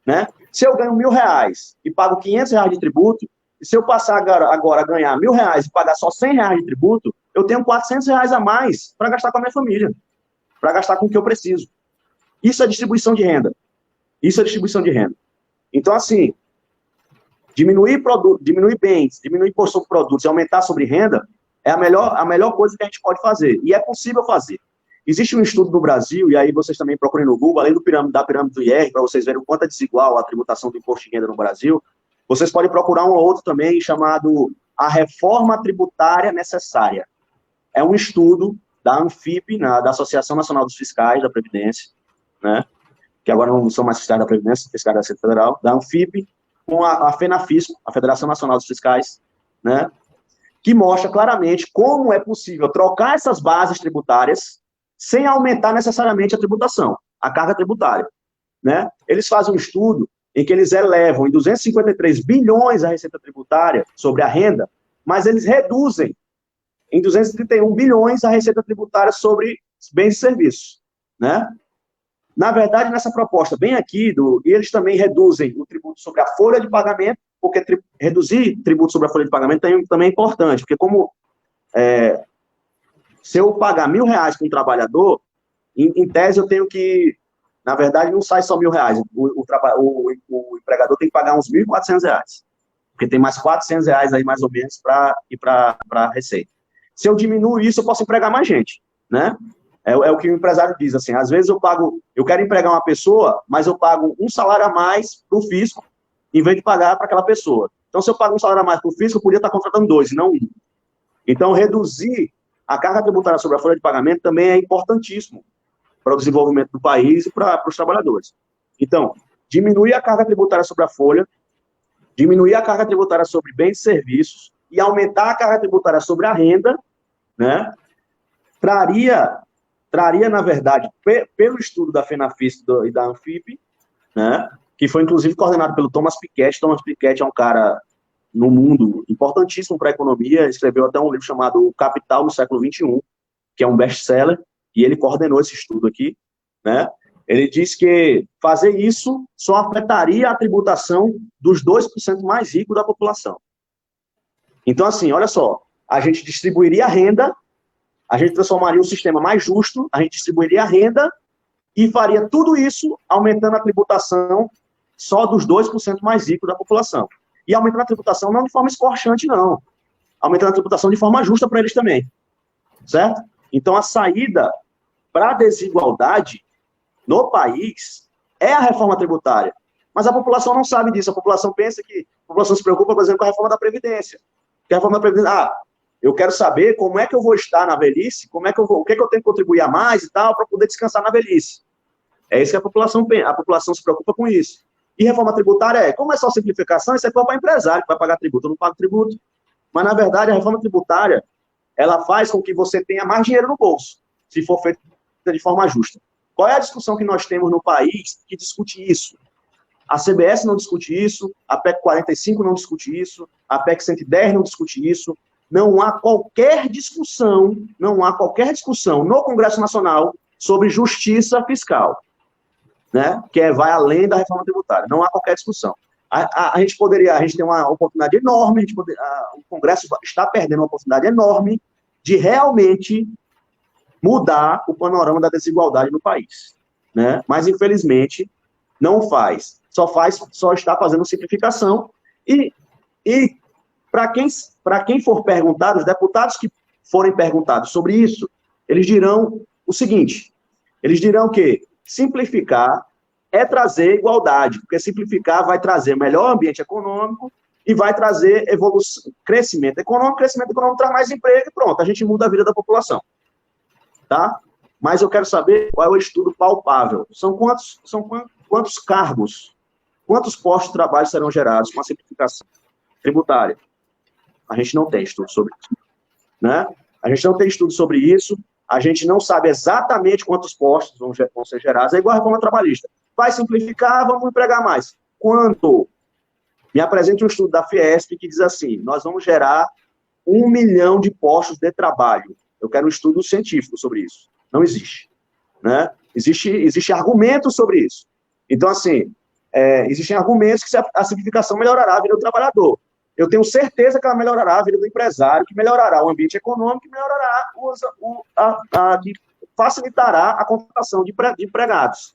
né? Se eu ganho R$1.000 e pago R$500 de tributo, e se eu passar agora a ganhar R$1.000 e pagar só R$100 de tributo, eu tenho R$400 a mais para gastar com a minha família, para gastar com o que eu preciso. Isso é distribuição de renda. Isso é distribuição de renda. Então, assim, diminuir bens, diminuir imposto sobre produtos e aumentar sobre renda é a melhor coisa que a gente pode fazer. E é possível fazer. Existe um estudo no Brasil, e aí vocês também procurem no Google, além da pirâmide do IR, para vocês verem o quanto é desigual a tributação do imposto de renda no Brasil, vocês podem procurar um ou outro também chamado A Reforma Tributária Necessária. É um estudo da ANFIP, da Associação Nacional dos Fiscais da Previdência, né, que agora não são mais fiscais da Previdência, fiscais da Receita Federal, da ANFIP, com a FENAFISCO, a Federação Nacional dos Fiscais, né, que mostra claramente como é possível trocar essas bases tributárias sem aumentar necessariamente a tributação, a carga tributária, né? Eles fazem um estudo em que eles elevam em 253 bilhões a receita tributária sobre a renda, mas eles reduzem em 231 bilhões a receita tributária sobre bens e serviços, né? Na verdade, nessa proposta bem aqui, eles também reduzem o tributo sobre a folha de pagamento, porque reduzir tributo sobre a folha de pagamento também é importante, porque como se eu pagar R$1.000 para um trabalhador, em tese eu tenho que, na verdade, não sai só R$1.000, o empregador tem que pagar uns R$1.400, porque tem mais R$400 aí, mais ou menos, para ir para a receita. Se eu diminuo isso, eu posso empregar mais gente, né? É o que o empresário diz, assim, às vezes eu quero empregar uma pessoa, mas eu pago um salário a mais para o fisco, em vez de pagar para aquela pessoa. Então, se eu pago um salário a mais para o fisco, eu podia estar contratando 2, e não 1. Então, reduzir a carga tributária sobre a folha de pagamento também é importantíssimo para o desenvolvimento do país e para os trabalhadores. Então, diminuir a carga tributária sobre a folha, diminuir a carga tributária sobre bens e serviços e aumentar a carga tributária sobre a renda, né, traria, na verdade, pelo estudo da FENAFISC e da ANFIP, né, que foi, inclusive, coordenado pelo Thomas Piketty. Thomas Piketty é um cara no mundo importantíssimo para a economia, escreveu até um livro chamado O Capital no Século XXI, que é um best-seller, e ele coordenou esse estudo aqui, né? Ele diz que fazer isso só afetaria a tributação dos 2% mais ricos da população. Então, assim, olha só, a gente distribuiria a renda, a gente transformaria o sistema mais justo, a gente distribuiria a renda e faria tudo isso aumentando a tributação só dos 2% mais ricos da população. E aumentando a tributação não de forma escorchante, não. Aumentando a tributação de forma justa para eles também. Certo? Então, a saída para a desigualdade no país é a reforma tributária. Mas a população não sabe disso. A população pensa que... A população se preocupa, por exemplo, com a reforma da Previdência. Que a reforma da Previdência... eu quero saber como é que eu vou estar na velhice, o que é que eu tenho que contribuir a mais e tal, para poder descansar na velhice. É isso que a população pensa. A população se preocupa com isso. E reforma tributária como é só simplificação, isso é para empresário que vai pagar tributo. Eu não pago tributo. Mas, na verdade, a reforma tributária, ela faz com que você tenha mais dinheiro no bolso, se for feita de forma justa. Qual é a discussão que nós temos no país que discute isso? A CBS não discute isso, a PEC 45 não discute isso, a PEC 110 não discute isso. Não há qualquer discussão no Congresso Nacional sobre justiça fiscal, né? Que vai além da reforma tributária. Não há qualquer discussão. A gente tem uma oportunidade enorme, o Congresso está perdendo uma oportunidade enorme de realmente mudar o panorama da desigualdade no país, né? Mas, infelizmente, não faz. Só está fazendo simplificação. E para quem for perguntado, os deputados que forem perguntados sobre isso, eles dirão o seguinte, eles dirão que simplificar é trazer igualdade, porque simplificar vai trazer melhor ambiente econômico e vai trazer evolução, crescimento econômico traz mais emprego e pronto, a gente muda a vida da população. Tá? Mas eu quero saber qual é o estudo palpável. São quantos cargos, quantos postos de trabalho serão gerados com a simplificação tributária? A gente não tem estudo sobre isso, né? A gente não tem estudo sobre isso, a gente não sabe exatamente quantos postos vão ser gerados, é igual a reforma trabalhista. Vai simplificar, vamos empregar mais. Quanto? Me apresente um estudo da Fiesp que diz assim, nós vamos gerar 1 milhão de postos de trabalho. Eu quero um estudo científico sobre isso. Não existe, né? Existe argumentos sobre isso. Então, assim, existem argumentos que a simplificação melhorará a vida do trabalhador. Eu tenho certeza que ela melhorará a vida do empresário, que melhorará o ambiente econômico, que melhorará, que facilitará a contratação de empregados.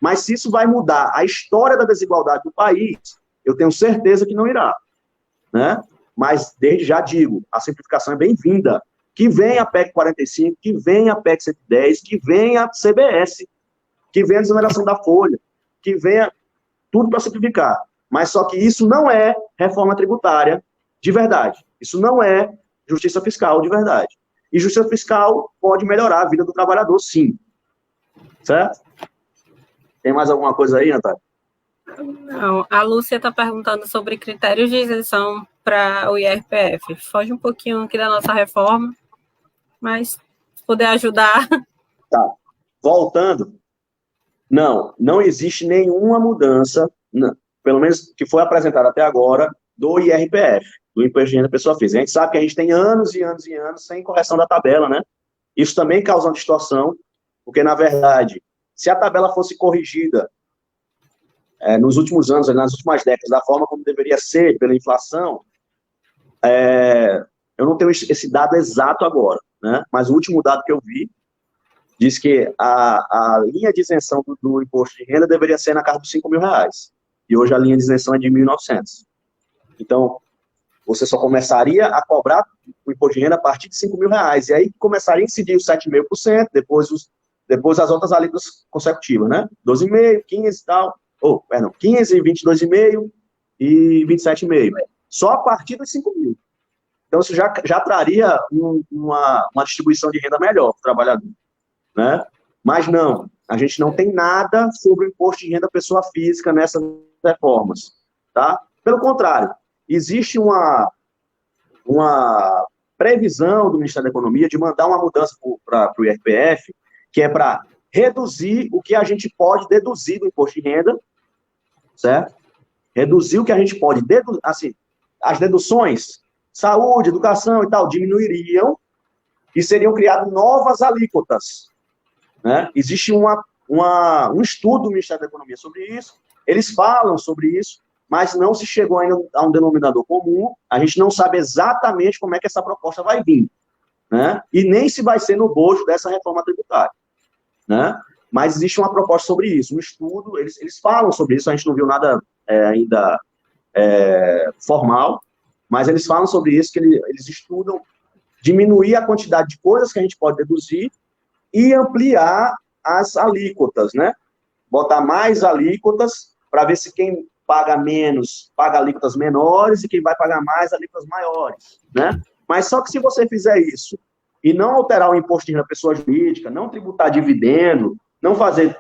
Mas se isso vai mudar a história da desigualdade do país, eu tenho certeza que não irá, né? Mas, desde já digo, a simplificação é bem-vinda. Que venha a PEC 45, que venha a PEC 110, que venha a CBS, que venha a desoneração da folha, que venha tudo para simplificar. Mas só que isso não é reforma tributária de verdade. Isso não é justiça fiscal de verdade. E justiça fiscal pode melhorar a vida do trabalhador, sim. Certo? Tem mais alguma coisa aí, Antônio? Não, a Lúcia está perguntando sobre critérios de isenção para o IRPF. Foge um pouquinho aqui da nossa reforma, mas se puder ajudar. Tá. Voltando. Não existe nenhuma mudança, pelo menos que foi apresentada até agora, do IRPF, do Imposto de Renda da Pessoa Física. A gente sabe que a gente tem anos e anos e anos sem correção da tabela, né? Isso também causa uma distorção, porque, na verdade, se a tabela fosse corrigida nos últimos anos, nas últimas décadas, da forma como deveria ser, pela inflação, eu não tenho esse dado exato agora, né? Mas o último dado que eu vi diz que a linha de isenção do imposto de renda deveria ser na casa dos R$5.000. E hoje a linha de isenção é de 1.900. Então, você só começaria a cobrar o imposto de renda a partir de R$5.000. E aí começaria a incidir os 7,5%, depois as outras alíquotas consecutivas, né? 12,5%, 15% e tal. 15%, 22,5% e 27,5%. Só a partir dos 5.000. Então, isso já traria uma distribuição de renda melhor para o trabalhador, né? Mas não, a gente não tem nada sobre o imposto de renda pessoa física nessas reformas, tá? Pelo contrário, existe uma previsão do Ministério da Economia de mandar uma mudança para o IRPF, que é para reduzir o que a gente pode deduzir do imposto de renda, certo? Reduzir o que a gente pode deduzir, assim, as deduções, saúde, educação e tal, diminuiriam e seriam criadas novas alíquotas, né? Existe um estudo do Ministério da Economia sobre isso, eles falam sobre isso, mas não se chegou ainda a um denominador comum, a gente não sabe exatamente como é que essa proposta vai vir, né? E nem se vai ser no bojo dessa reforma tributária, né? Mas existe uma proposta sobre isso, um estudo, eles falam sobre isso, a gente não viu nada ainda formal, mas eles falam sobre isso, que eles estudam diminuir a quantidade de coisas que a gente pode deduzir e ampliar as alíquotas, né? Botar mais alíquotas para ver se quem paga menos paga alíquotas menores e quem vai pagar mais alíquotas maiores, né? Mas só que se você fizer isso e não alterar o imposto de renda da pessoa jurídica, não tributar dividendo, não fazer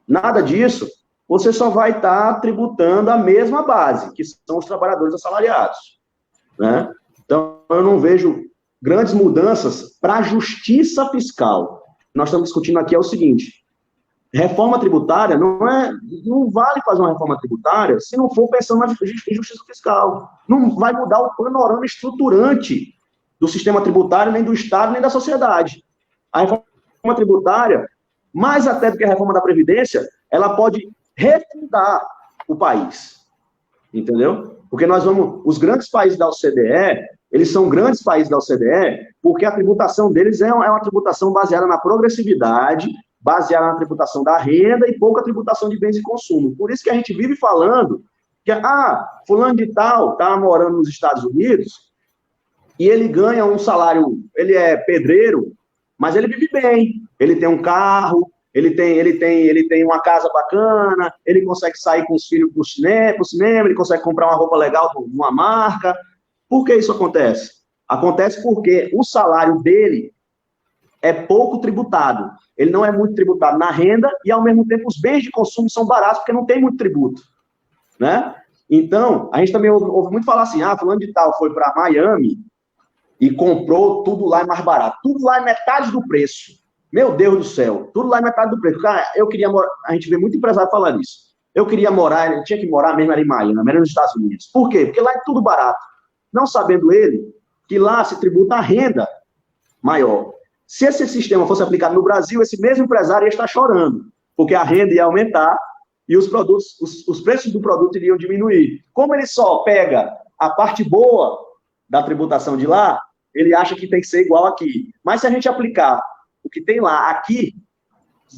nada disso, você só vai estar tributando a mesma base, que são os trabalhadores assalariados, né? Então, eu não vejo grandes mudanças para a justiça fiscal. Nós estamos discutindo aqui é o seguinte, reforma tributária não vale fazer uma reforma tributária se não for pensando na justiça fiscal. Não vai mudar o panorama estruturante do sistema tributário, nem do Estado, nem da sociedade. A reforma tributária, mais até do que a reforma da Previdência, ela pode refundar o país. Entendeu? Porque os grandes países da OCDE, eles são grandes países da OCDE porque a tributação deles é uma tributação baseada na progressividade, baseada na tributação da renda e pouca tributação de bens e consumo. Por isso que a gente vive falando que, fulano de tal está morando nos Estados Unidos e ele ganha um salário, ele é pedreiro, mas ele vive bem, ele tem um carro, ele tem uma casa bacana, ele consegue sair com os filhos para o cinema, ele consegue comprar uma roupa legal de uma marca. Por que isso acontece? Acontece porque o salário dele é pouco tributado. Ele não é muito tributado na renda e, ao mesmo tempo, os bens de consumo são baratos porque não tem muito tributo, né? Então, a gente também ouve muito falar assim, fulano de tal foi para Miami e comprou tudo lá é mais barato. Tudo lá é metade do preço. Meu Deus do céu, tudo lá é metade do preço. Cara, eu queria morar, a gente vê muito empresário falar isso. Eu queria morar, ele tinha que morar mesmo ali em Miami, mesmo nos Estados Unidos. Por quê? Porque lá é tudo barato. Não sabendo ele que lá se tributa a renda maior. Se esse sistema fosse aplicado no Brasil, esse mesmo empresário ia estar chorando, porque a renda ia aumentar e os produtos, os preços do produto iriam diminuir. Como ele só pega a parte boa da tributação de lá, ele acha que tem que ser igual aqui. Mas se a gente aplicar o que tem lá aqui,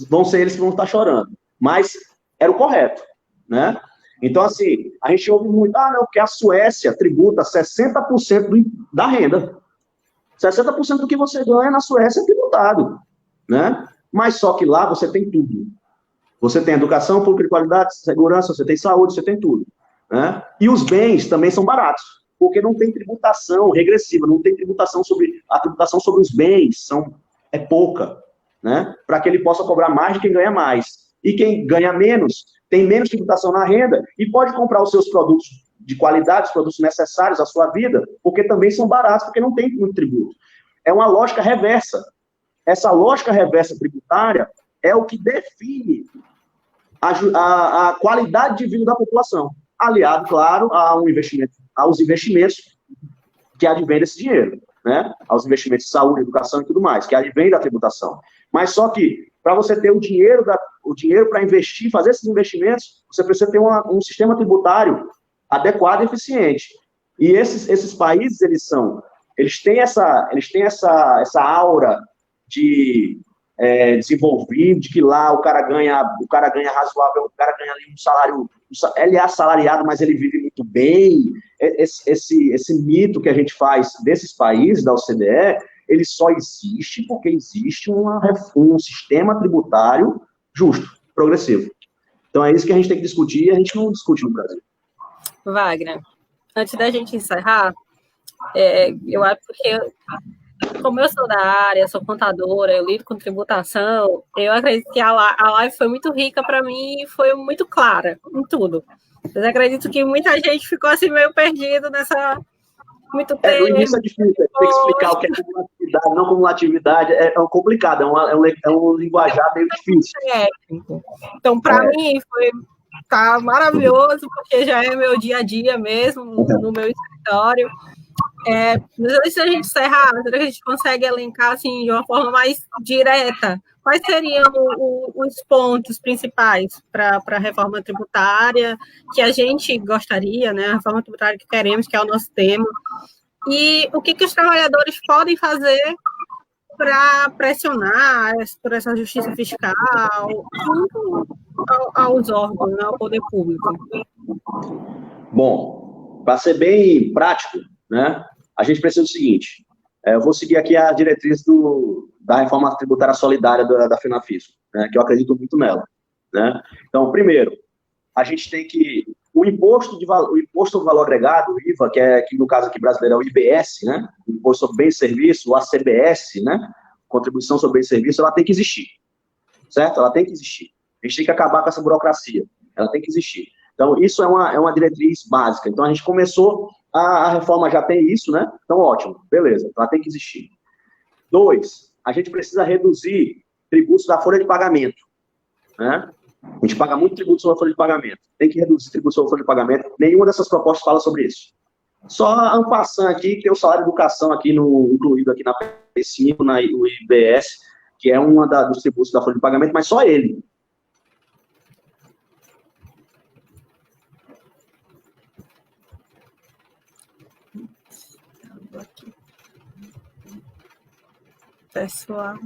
vão ser eles que vão estar chorando. Mas era o correto, né? Então, assim, a gente ouve muito, não, porque a Suécia tributa 60% da renda. 60% do que você ganha na Suécia é tributado, né? Mas só que lá você tem tudo. Você tem educação, pública de qualidade, segurança, você tem saúde, você tem tudo, né? E os bens também são baratos, porque não tem tributação regressiva, não tem tributação a tributação sobre os bens é pouca, né? Para que ele possa cobrar mais de quem ganha mais. E quem ganha menos, tem menos tributação na renda e pode comprar os seus produtos de qualidade, os produtos necessários à sua vida, porque também são baratos, porque não tem muito tributo. É uma lógica reversa. Essa lógica reversa tributária é o que define a qualidade de vida da população, aliado, claro, aos investimentos que advêm desse dinheiro, né? Aos investimentos de saúde, educação e tudo mais, que advém da tributação. Mas só que, para você ter o dinheiro para investir, fazer esses investimentos, você precisa ter um sistema tributário adequado e eficiente. E esses países, eles têm essa aura de desenvolvido, de que lá o cara ganha razoável, o cara ganha ali um salário, ele é assalariado, mas ele vive muito bem. Esse mito que a gente faz desses países, da OCDE, ele só existe porque existe um sistema tributário justo, progressivo. Então é isso que a gente tem que discutir e a gente não discute no Brasil. Wagner, antes da gente encerrar, eu acho que, como eu sou da área, sou contadora, eu lido com tributação, eu acredito que a live foi muito rica para mim e foi muito clara em tudo. Mas acredito que muita gente ficou assim meio perdido nessa... Muito tempo. No início é difícil, tem que explicar o que é cumulatividade, não cumulatividade, é complicado, é um linguajar meio difícil. Então, para mim, tá maravilhoso, porque já é meu dia a dia mesmo, no meu escritório. Mas antes da gente encerrar, será que a gente consegue elencar assim, de uma forma mais direta? Quais seriam os pontos principais para a reforma tributária que a gente gostaria, né? A reforma tributária que queremos, que é o nosso tema. E o que os trabalhadores podem fazer para pressionar por essa justiça fiscal junto aos órgãos, né, ao poder público? Bom, para ser bem prático, né, a gente precisa do seguinte, eu vou seguir aqui a diretriz da reforma tributária solidária da FENAFISCO, né, que eu acredito muito nela, né? Então, primeiro, a gente tem que... O imposto do valor agregado, o IVA, que no caso aqui brasileiro é o IBS, né, o Imposto sobre Bens e Serviços, o ACBS, né, Contribuição sobre Bens e Serviços, ela tem que existir, certo? Ela tem que existir. A gente tem que acabar com essa burocracia, ela tem que existir. Então, isso é uma diretriz básica. Então, a gente começou, a reforma já tem isso, né? Então, ótimo, beleza, ela tem que existir. 2, a gente precisa reduzir tributos da folha de pagamento. né? A gente paga muito tributo sobre a folha de pagamento. Tem que reduzir tributo sobre a folha de pagamento. Nenhuma dessas propostas fala sobre isso. Só um passando aqui, tem o salário de educação aqui incluído aqui na P5, no IBS, que é uma dos tributos da folha de pagamento, mas só ele. Pessoal.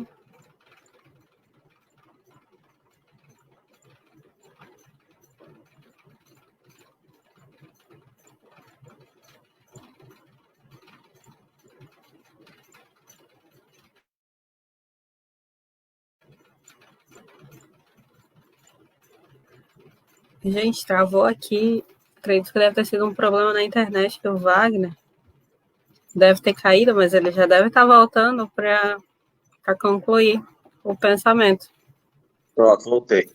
Gente, travou aqui. Acredito que deve ter sido um problema na internet do Wagner. Deve ter caído, mas ele já deve estar voltando para concluir o pensamento. Pronto, voltei.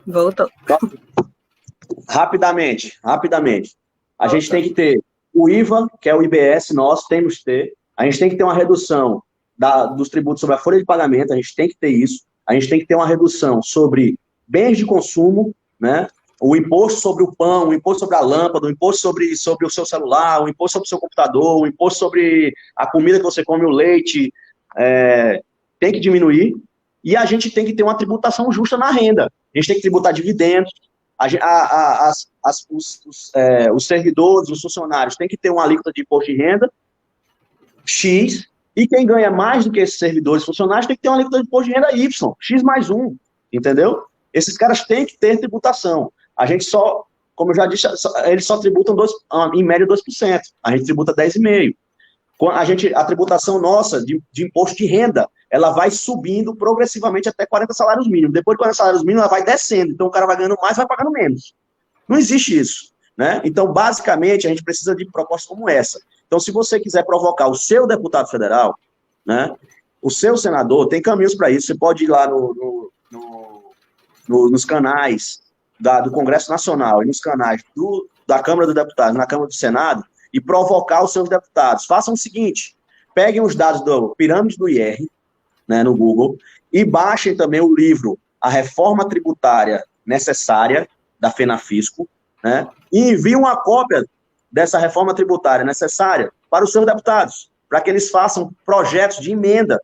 Voltou. Rapidamente. A gente tem que ter o IVA, que é o IBS nosso, temos que ter. A gente tem que ter uma redução dos tributos sobre a folha de pagamento, a gente tem que ter isso. A gente tem que ter uma redução sobre bens de consumo, né? O imposto sobre o pão, o imposto sobre a lâmpada, o imposto sobre o seu celular, o imposto sobre o seu computador, o imposto sobre a comida que você come, o leite, tem que diminuir. E a gente tem que ter uma tributação justa na renda. A gente tem que tributar dividendos. Os servidores, os funcionários têm que ter uma alíquota de imposto de renda X, e quem ganha mais do que esses servidores e funcionários tem que ter uma alíquota de imposto de renda Y, X mais 1, entendeu? Esses caras têm que ter tributação. A gente só, como eu já disse, eles só tributam em média 2%. A gente tributa 10,5%. A tributação nossa de imposto de renda, ela vai subindo progressivamente até 40 salários mínimos. Depois de 40 salários mínimos, ela vai descendo. Então, o cara vai ganhando mais, vai pagando menos. Não existe isso, né? Então, basicamente, a gente precisa de propostas como essa. Então, se você quiser provocar o seu deputado federal, né, o seu senador, tem caminhos para isso. Você pode ir lá nos canais do Congresso Nacional e nos canais da Câmara dos Deputados, na Câmara do Senado, e provocar os seus deputados. Façam o seguinte, peguem os dados do Pirâmide do IR, né, no Google, e baixem também o livro A Reforma Tributária Necessária, da FENAFISCO, né, e enviem uma cópia dessa reforma tributária necessária para os seus deputados, para que eles façam projetos de emenda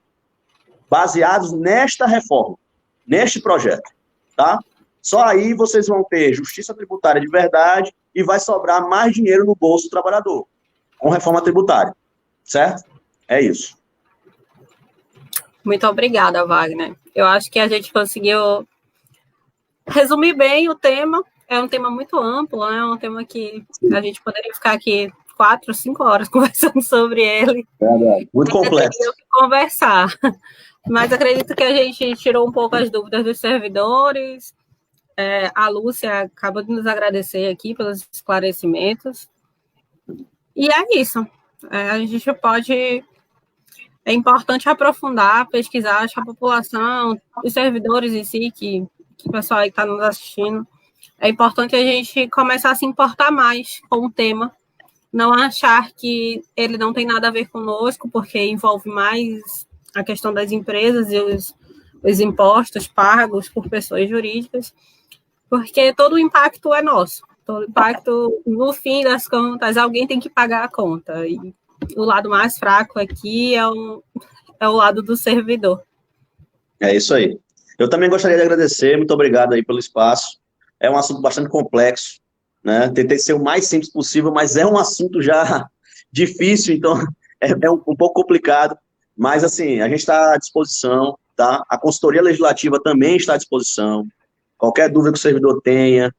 baseados nesta reforma, neste projeto, tá? Só aí vocês vão ter justiça tributária de verdade e vai sobrar mais dinheiro no bolso do trabalhador, com reforma tributária, certo? É isso. Muito obrigada, Wagner. Eu acho que a gente conseguiu resumir bem o tema. É um tema muito amplo, né? É um tema que a gente poderia ficar aqui 4, 5 horas conversando sobre ele. Muito complexo. Conversar. Mas acredito que a gente tirou um pouco as dúvidas dos servidores. A Lúcia acaba de nos agradecer aqui pelos esclarecimentos. E é isso. A gente pode... É importante aprofundar, pesquisar, acho que a população, os servidores em si, que o pessoal aí está nos assistindo, é importante a gente começar a se importar mais com o tema, não achar que ele não tem nada a ver conosco, porque envolve mais a questão das empresas e os impostos pagos por pessoas jurídicas, porque todo o impacto é nosso. Todo o impacto, no fim das contas, alguém tem que pagar a conta. E o lado mais fraco aqui é o lado do servidor. É isso aí. Eu também gostaria de agradecer, muito obrigado aí pelo espaço. É um assunto bastante complexo, né? Tentei ser o mais simples possível, mas é um assunto já difícil, então é um pouco complicado. Mas, assim, a gente está à disposição, tá? A consultoria legislativa também está à disposição. Qualquer dúvida que o servidor tenha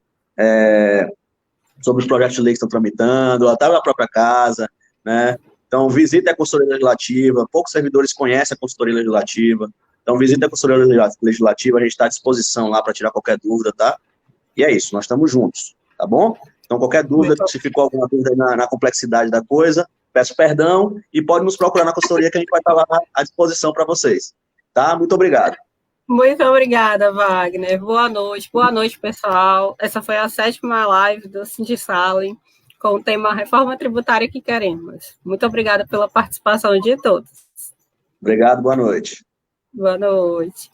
sobre os projetos de lei que estão tramitando, até na própria casa, né? Então, visite a consultoria legislativa. Poucos servidores conhecem a consultoria legislativa. Então, visite a consultoria legislativa. A gente está à disposição lá para tirar qualquer dúvida, tá? E é isso, nós estamos juntos, tá bom? Então, qualquer dúvida, se ficou alguma dúvida na complexidade da coisa, peço perdão e pode nos procurar na consultoria que a gente vai estar lá à disposição para vocês, tá? Muito obrigado. Muito obrigada, Wagner. Boa noite, pessoal. Essa foi a 7ª live do Cindy Salem, com o tema Reforma Tributária que Queremos. Muito obrigada pela participação de todos. Obrigado, boa noite. Boa noite.